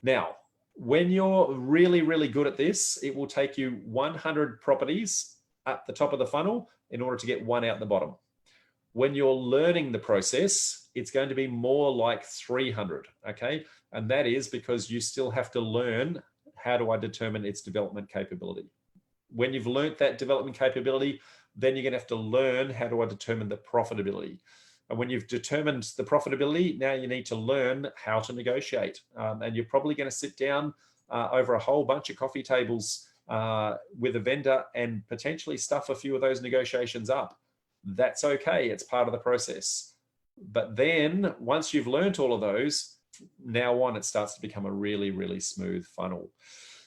Now, when you're really, really good at this, it will take you 100 properties at the top of the funnel in order to get one out the bottom. When you're learning the process, it's going to be more like 300, okay? And that is because you still have to learn, how do I determine its development capability? When you've learned that development capability, then you're going to have to learn, how do I determine the profitability? And when you've determined the profitability, now you need to learn how to negotiate. And you're probably going to sit down over a whole bunch of coffee tables with a vendor and potentially stuff a few of those negotiations up. That's okay. It's part of the process. But then once you've learned all of those, now on, it starts to become a really, really smooth funnel.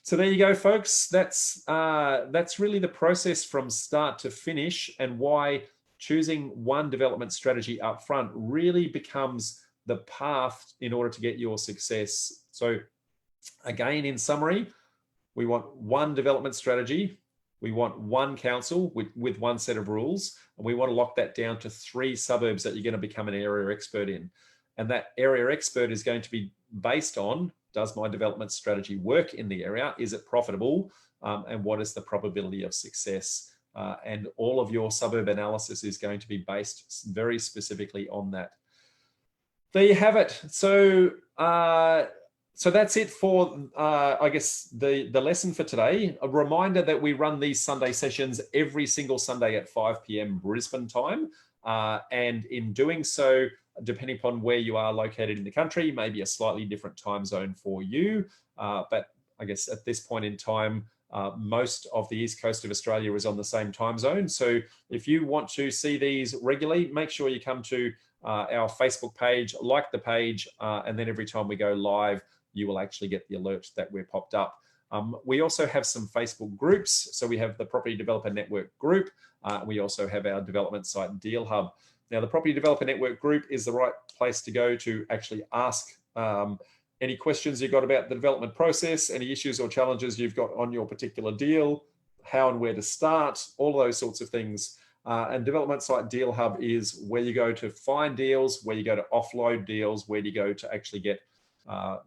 So there you go, folks. That's really the process from start to finish, and why choosing one development strategy up front really becomes the path in order to get your success. So again, in summary, we want one development strategy. We want one council with one set of rules, and we want to lock that down to 3 suburbs that you're going to become an area expert in. And that area expert is going to be based on, does my development strategy work in the area? Is it profitable? And what is the probability of success? And all of your suburb analysis is going to be based very specifically on that. There you have it. So that's it for, I guess, the lesson for today. A reminder that we run these Sunday sessions every single Sunday at 5 p.m. Brisbane time. And in doing so, depending upon where you are located in the country, maybe a slightly different time zone for you. But I guess at this point in time, most of the east coast of Australia is on the same time zone. So if you want to see these regularly, make sure you come to our Facebook page, like the page, and then every time we go live, you will actually get the alert that we're popped up. We also have some Facebook groups. So we have the Property Developer Network group. We also have our development site Deal Hub. Now, the Property Developer Network group is the right place to go to actually ask any questions you've got about the development process, any issues or challenges you've got on your particular deal, how and where to start, all those sorts of things. And development site Deal Hub is where you go to find deals, where you go to offload deals, where you go to actually get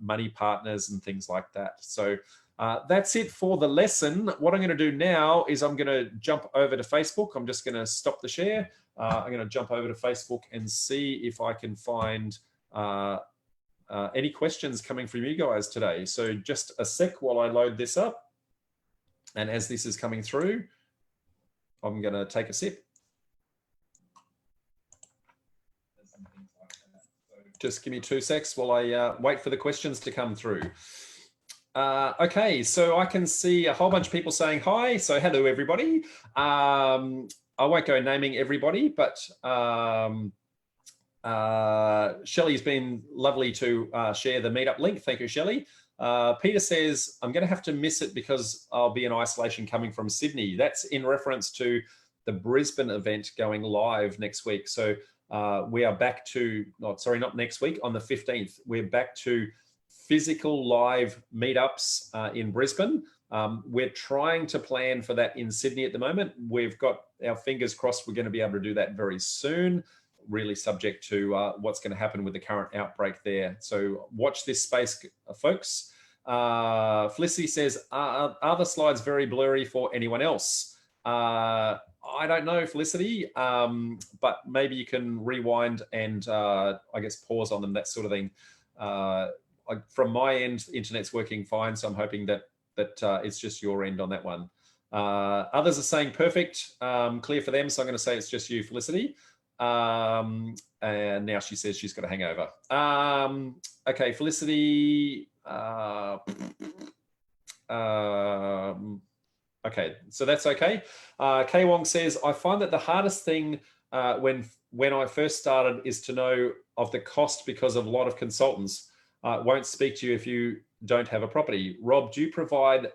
money partners and things like that. So that's it for the lesson. What I'm going to do now is I'm going to jump over to Facebook. I'm just going to stop the share. I'm going to jump over to Facebook and see if I can find any questions coming from you guys today. So just a sec while I load this up. And as this is coming through, I'm going to take a sip. Just give me 2 secs while I wait for the questions to come through. Okay, so I can see a whole bunch of people saying hi. So hello, everybody. I won't go naming everybody, but Shelley's been lovely to share the meetup link. Thank you, Shelley. Peter says, I'm going to have to miss it because I'll be in isolation coming from Sydney. That's in reference to the Brisbane event going live next week. So we are back to, not next week, on the 15th. We're back to physical live meetups in Brisbane. We're trying to plan for that in Sydney at the moment. We've got our fingers crossed we're going to be able to do that very soon, really subject to what's going to happen with the current outbreak there. So watch this space, folks. Felicity says, are the slides very blurry for anyone else? I don't know, Felicity, but maybe you can rewind and I guess pause on them, that sort of thing. From my end, internet's working fine, so I'm hoping that it's just your end on that one. Others are saying perfect, clear for them, so I'm going to say it's just you, Felicity. And now she says she's got a hangover. Okay, Felicity. Okay, so that's okay. K Wong says, I find that the hardest thing when I first started is to know of the cost because of a lot of consultants won't speak to you if you don't have a property. Rob, do you provide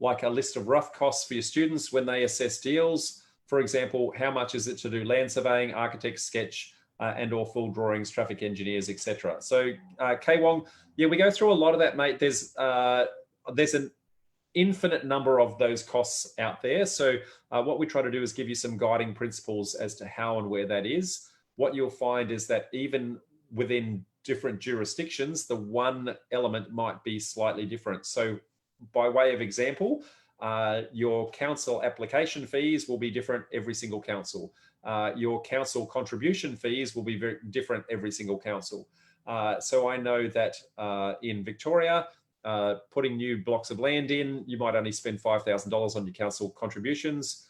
like a list of rough costs for your students when they assess deals? For example, how much is it to do land surveying, architect sketch, and or full drawings, traffic engineers, etc. So K Wong, yeah, we go through a lot of that, mate. There's an infinite number of those costs out there. So what we try to do is give you some guiding principles as to how and where that is. What you'll find is that even within different jurisdictions, the one element might be slightly different. So by way of example, your council application fees will be different every single council. Your council contribution fees will be very different every single council. So I know that in Victoria, putting new blocks of land in, you might only spend $5,000 on your council contributions,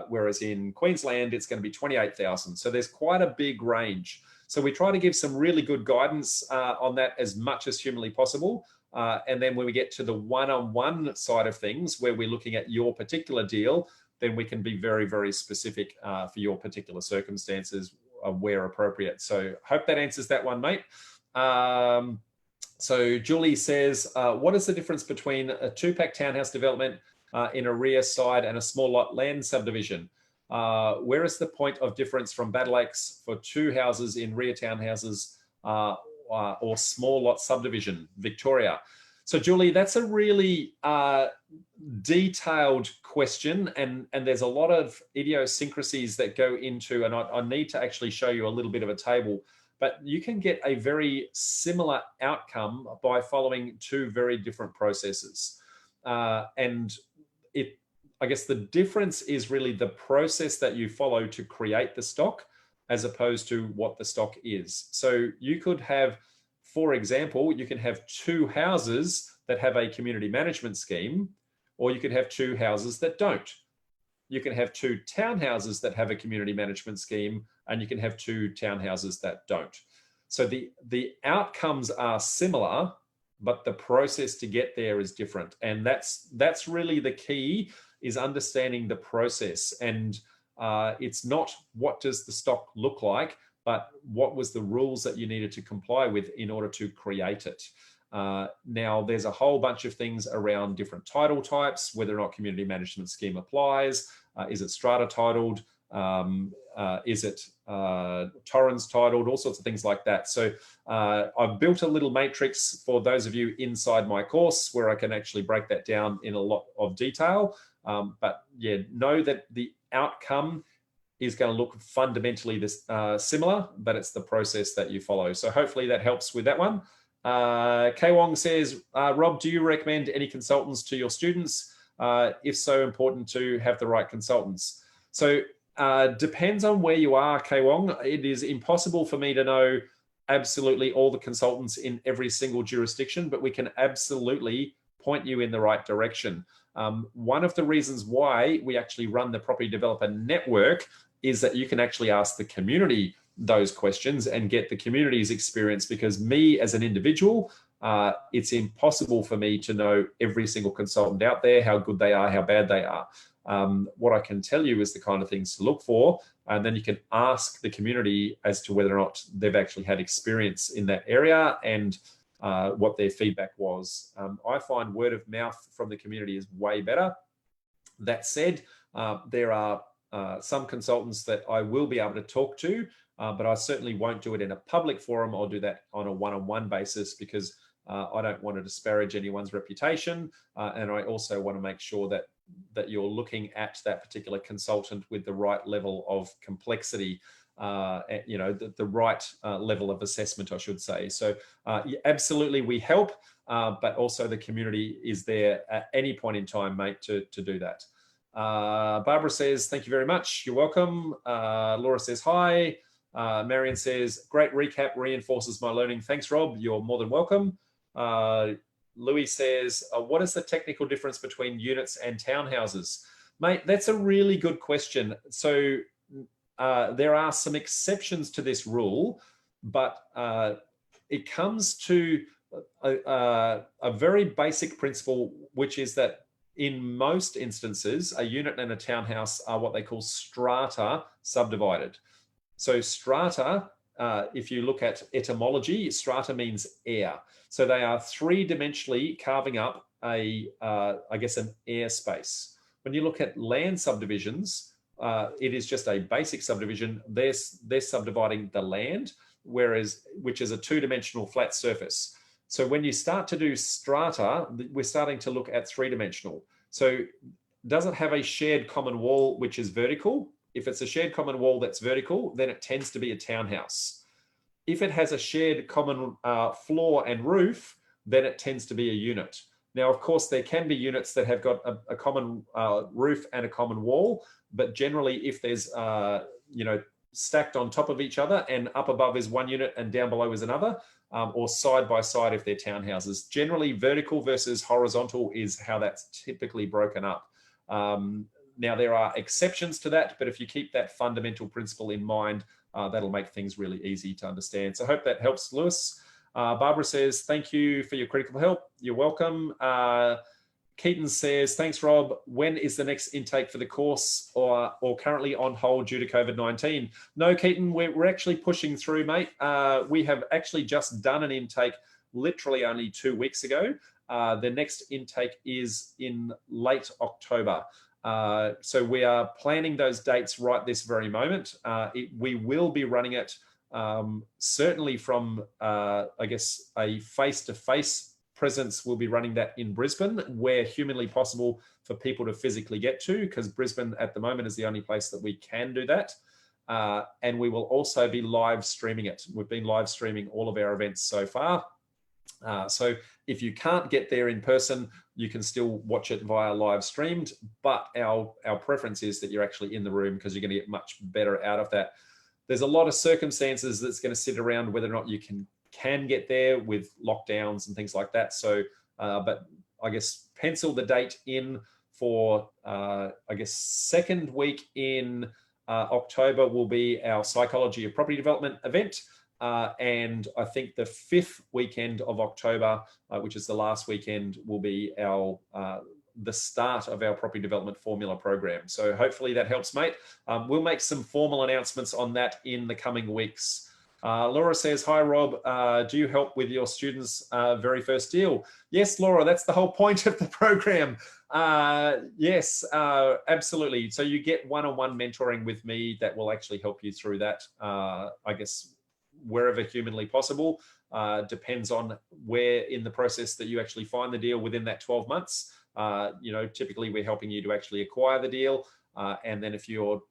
whereas in Queensland, it's going to be $28,000. So there's quite a big range. So we try to give some really good guidance on that as much as humanly possible. And then when we get to the one-on-one side of things, where we're looking at your particular deal, then we can be very, very specific for your particular circumstances where appropriate. So hope that answers that one, mate. So Julie says, what is the difference between a 2-pack townhouse development in a rear side and a small lot land subdivision? Where is the point of difference from Battle Axe for 2 houses in rear townhouses or small lot subdivision, Victoria? So Julie, that's a really detailed question, and there's a lot of idiosyncrasies that go into, and I need to actually show you a little bit of a table, but you can get a very similar outcome by following 2 very different processes. And I guess the difference is really the process that you follow to create the stock as opposed to what the stock is. So you could have, for example, you can have 2 houses that have a community management scheme, or you could have 2 houses that don't. You can have 2 townhouses that have a community management scheme, and you can have 2 townhouses that don't. So the outcomes are similar, but the process to get there is different. And that's really the key, is understanding the process. And it's not what does the stock look like, but what was the rules that you needed to comply with in order to create it. Now, there's a whole bunch of things around different title types, whether or not community management scheme applies. Is it strata titled? Is it torrents titled? All sorts of things like that. So I've built a little matrix for those of you inside my course where I can actually break that down in a lot of detail. But yeah, know that the outcome is going to look fundamentally this similar, but it's the process that you follow. So hopefully that helps with that one. K Wong says, Rob, do you recommend any consultants to your students? If so, important to have the right consultants. So depends on where you are, K Wong. It is impossible for me to know absolutely all the consultants in every single jurisdiction, but we can absolutely point you in the right direction. One of the reasons why we actually run the Property Developer Network is that you can actually ask the community those questions and get the community's experience, because me as an individual, it's impossible for me to know every single consultant out there, how good they are, how bad they are. What I can tell you is the kind of things to look for, and then you can ask the community as to whether or not they've actually had experience in that area and what their feedback was. I find word of mouth from the community is way better. That said, there are some consultants that I will be able to talk to, but I certainly won't do it in a public forum. I'll do that on a one-on-one basis, because I don't want to disparage anyone's reputation, and I also want to make sure that you're looking at that particular consultant with the right level of complexity, the right level of assessment, I should say. So absolutely we help, but also the community is there at any point in time, mate, to do that. Barbara says, thank you very much. You're welcome. Laura says, hi. Marion says, great recap, reinforces my learning. Thanks, Rob. You're more than welcome. Louis says, what is the technical difference between units and townhouses? Mate, that's a really good question. So there are some exceptions to this rule, but it comes to a very basic principle, which is that in most instances, a unit and a townhouse are what they call strata subdivided. So strata, if you look at etymology, strata means air. So they are three-dimensionally carving up I guess, an airspace. When you look at land subdivisions, it is just a basic subdivision. They're subdividing the land, which is a two-dimensional flat surface. So when you start to do strata, we're starting to look at three-dimensional. So does it have a shared common wall, which is vertical? If it's a shared common wall that's vertical, then it tends to be a townhouse. If it has a shared common floor and roof, then it tends to be a unit. Now, of course, there can be units that have got a common roof and a common wall, but generally if there's, stacked on top of each other and up above is one unit and down below is another, or side by side if they're townhouses. Generally, vertical versus horizontal is how that's typically broken up. Now, there are exceptions to that, but if you keep that fundamental principle in mind, that'll make things really easy to understand. So I hope that helps, Lewis. Barbara says, thank you for your critical help. You're welcome. Keaton says, thanks, Rob. When is the next intake for the course, or currently on hold due to COVID-19? No, Keaton, we're actually pushing through, mate. We have actually just done an intake literally only 2 weeks ago. The next intake is in late October. So we are planning those dates right this very moment. We will be running it certainly from, I guess, a face-to-face presence. We'll be running that in Brisbane, where humanly possible for people to physically get to, because Brisbane at the moment is the only place that we can do that. And we will also be live streaming it. We've been live streaming all of our events so far. So if you can't get there in person, you can still watch it via live streamed, but our preference is that you're actually in the room, because you're going to get much better out of that. There's a lot of circumstances that's going to sit around whether or not you can get there with lockdowns and things like that. So, but I guess pencil the date in for, I guess, second week in October will be our Psychology of Property Development event. and I think the 5th weekend of October, which is the last weekend, will be our the start of our property development formula program. So hopefully that helps, mate. We'll make some formal announcements on that in the coming weeks. Laura says, hi, Rob. Do you help with your students' very first deal? Yes, Laura, that's the whole point of the program. Yes, absolutely. So you get one-on-one mentoring with me that will actually help you through that, I guess, wherever humanly possible. Depends on where in the process that you actually find the deal within that 12 months. You know, typically we're helping you to actually acquire the deal. And then if your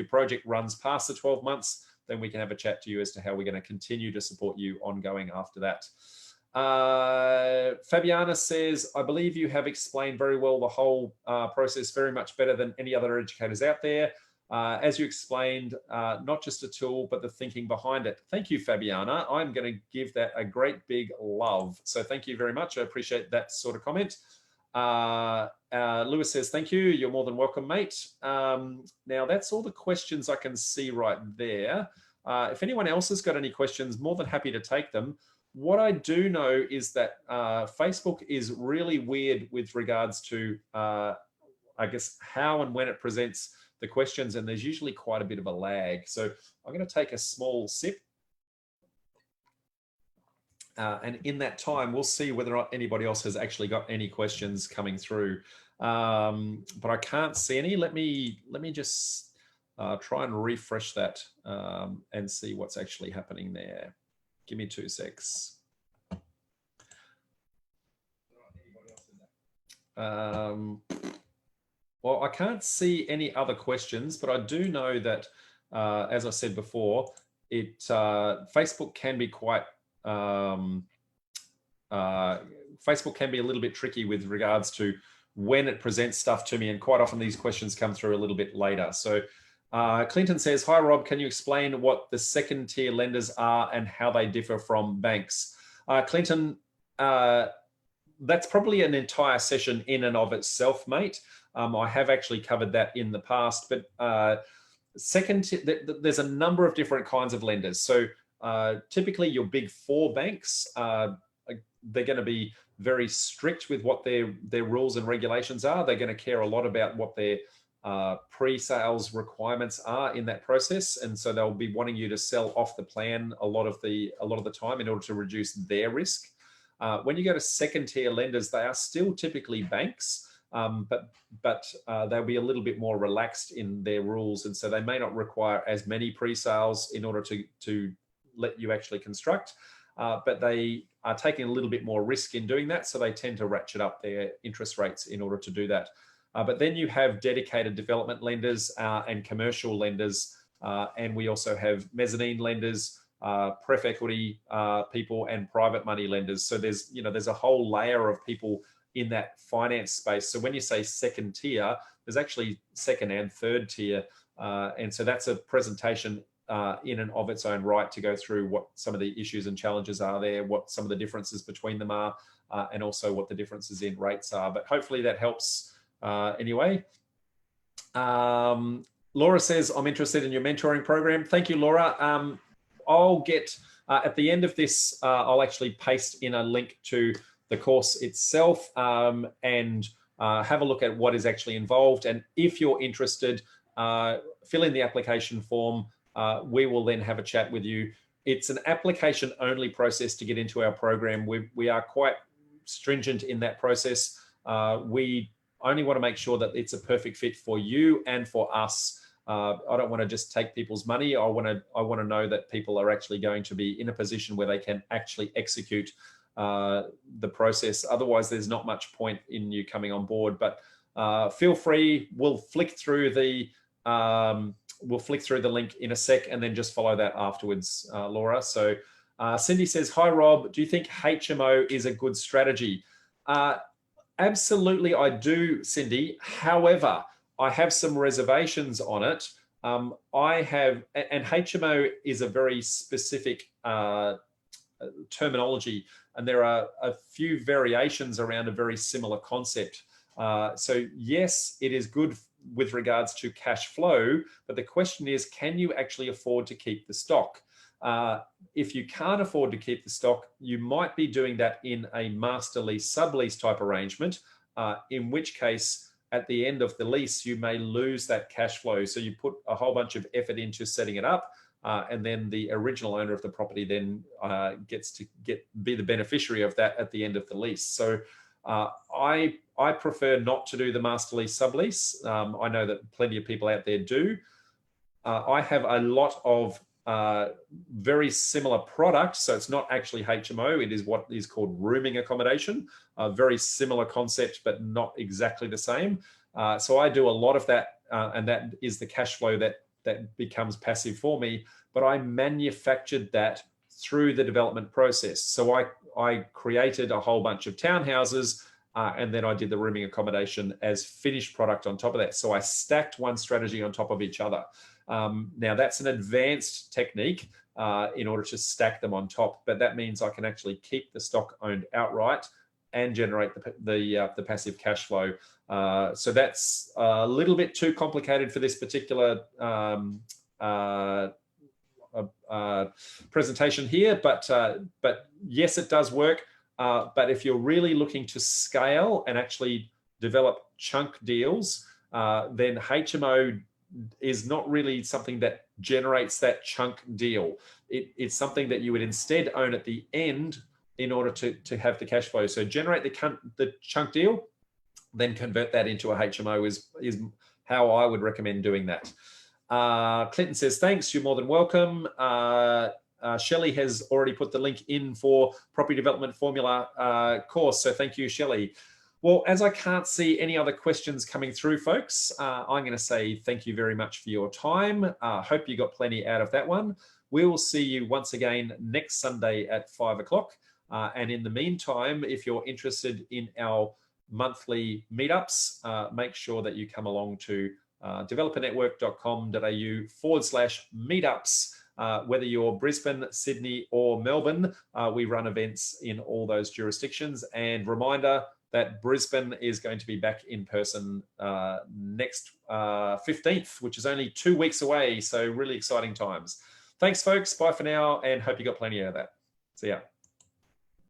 project runs past the 12 months, then we can have a chat to you as to how we're going to continue to support you ongoing after that. Fabiana says, I believe you have explained very well the whole process, very much better than any other educators out there. As you explained, not just a tool, but the thinking behind it. Thank you, Fabiana. I'm going to give that a great big love. So thank you very much. I appreciate that sort of comment. Lewis says, thank you. You're more than welcome, mate. Now, that's all the questions I can see right there. If anyone else has got any questions, more than happy to take them. What I do know is that Facebook is really weird with regards to, I guess, how and when it presents the questions, and there's usually quite a bit of a lag. So I'm going to take a small sip. And in that time, we'll see whether or not anybody else has actually got any questions coming through. But I can't see any. Let me just try and refresh that and see what's actually happening there. Give me 2 secs. Well, I can't see any other questions, but I do know that, as I said before, Facebook can be quite Facebook can be a little bit tricky with regards to when it presents stuff to me, and quite often these questions come through a little bit later. So Clinton says, hi, Rob, can you explain what the second tier lenders are and how they differ from banks? Clinton, that's probably an entire session in and of itself, mate. I have actually covered that in the past, but there's a number of different kinds of lenders. So typically your big four banks, they're going to be very strict with what their rules and regulations are. They're going to care a lot about what their pre-sales requirements are in that process, and so they'll be wanting you to sell off the plan a lot of the time in order to reduce their risk. When you go to second tier lenders, they are still typically banks, but they'll be a little bit more relaxed in their rules, and so they may not require as many pre-sales in order to let you actually construct, but they are taking a little bit more risk in doing that, so they tend to ratchet up their interest rates in order to do that. But then you have dedicated development lenders and commercial lenders, and we also have mezzanine lenders, pref equity people, and private money lenders. So there's a whole layer of people in that finance space. So when you say second tier, there's actually second and third tier, and so that's a presentation in and of its own right to go through what some of the issues and challenges are there, what some of the differences between them are, and also what the differences in rates are. But hopefully that helps anyway. Laura says, I'm interested in your mentoring program. Thank you, Laura. I'll get, at the end of this, I'll actually paste in a link to the course itself and have a look at what is actually involved. And if you're interested, fill in the application form. We will then have a chat with you. It's an application only process to get into our program. We are quite stringent in that process. We only want to make sure that it's a perfect fit for you and for us. I don't want to just take people's money. I want to know that people are actually going to be in a position where they can actually execute the process. Otherwise, there's not much point in you coming on board. But feel free. We'll flick through the link in a sec, and then just follow that afterwards, Laura. So Cindy says, hi, Rob. Do you think HMO is a good strategy? Absolutely, I do, Cindy. However, I have some reservations on it. And HMO is a very specific terminology, and there are a few variations around a very similar concept. So yes, it is good with regards to cash flow, but the question is, can you actually afford to keep the stock? If you can't afford to keep the stock, you might be doing that in a master lease, sublease type arrangement, in which case, at the end of the lease, you may lose that cash flow. So you put a whole bunch of effort into setting it up, and then the original owner of the property then gets to be the beneficiary of that at the end of the lease. So I prefer not to do the master lease sublease. I know that plenty of people out there do. I have a lot of very similar products. So it's not actually HMO. It is what is called rooming accommodation. A very similar concept, but not exactly the same. So I do a lot of that, and that is the cash flow that becomes passive for me. But I manufactured that through the development process. So I created a whole bunch of townhouses, and then I did the rooming accommodation as finished product on top of that. So I stacked one strategy on top of each other. Now that's an advanced technique in order to stack them on top, but that means I can actually keep the stock owned outright and generate the passive cash flow. So that's a little bit too complicated for this particular presentation here, but yes, it does work. But if you're really looking to scale and actually develop chunk deals, then HMO is not really something that generates that chunk deal. It's something that you would instead own at the end in order to have the cash flow. So generate the chunk deal, then convert that into a HMO is how I would recommend doing that. Clinton says, thanks, you're more than welcome. Shelley has already put the link in for Property Development Formula course. So thank you, Shelley. Well, as I can't see any other questions coming through, folks, I'm going to say thank you very much for your time. Hope you got plenty out of that one. We will see you once again next Sunday at 5 o'clock. And in the meantime, if you're interested in our monthly meetups, make sure that you come along to developernetwork.com.au/meetups. Whether you're Brisbane, Sydney, or Melbourne, we run events in all those jurisdictions. And reminder that Brisbane is going to be back in person next 15th, which is only 2 weeks away. So really exciting times. Thanks, folks. Bye for now, and hope you got plenty out of that. See ya.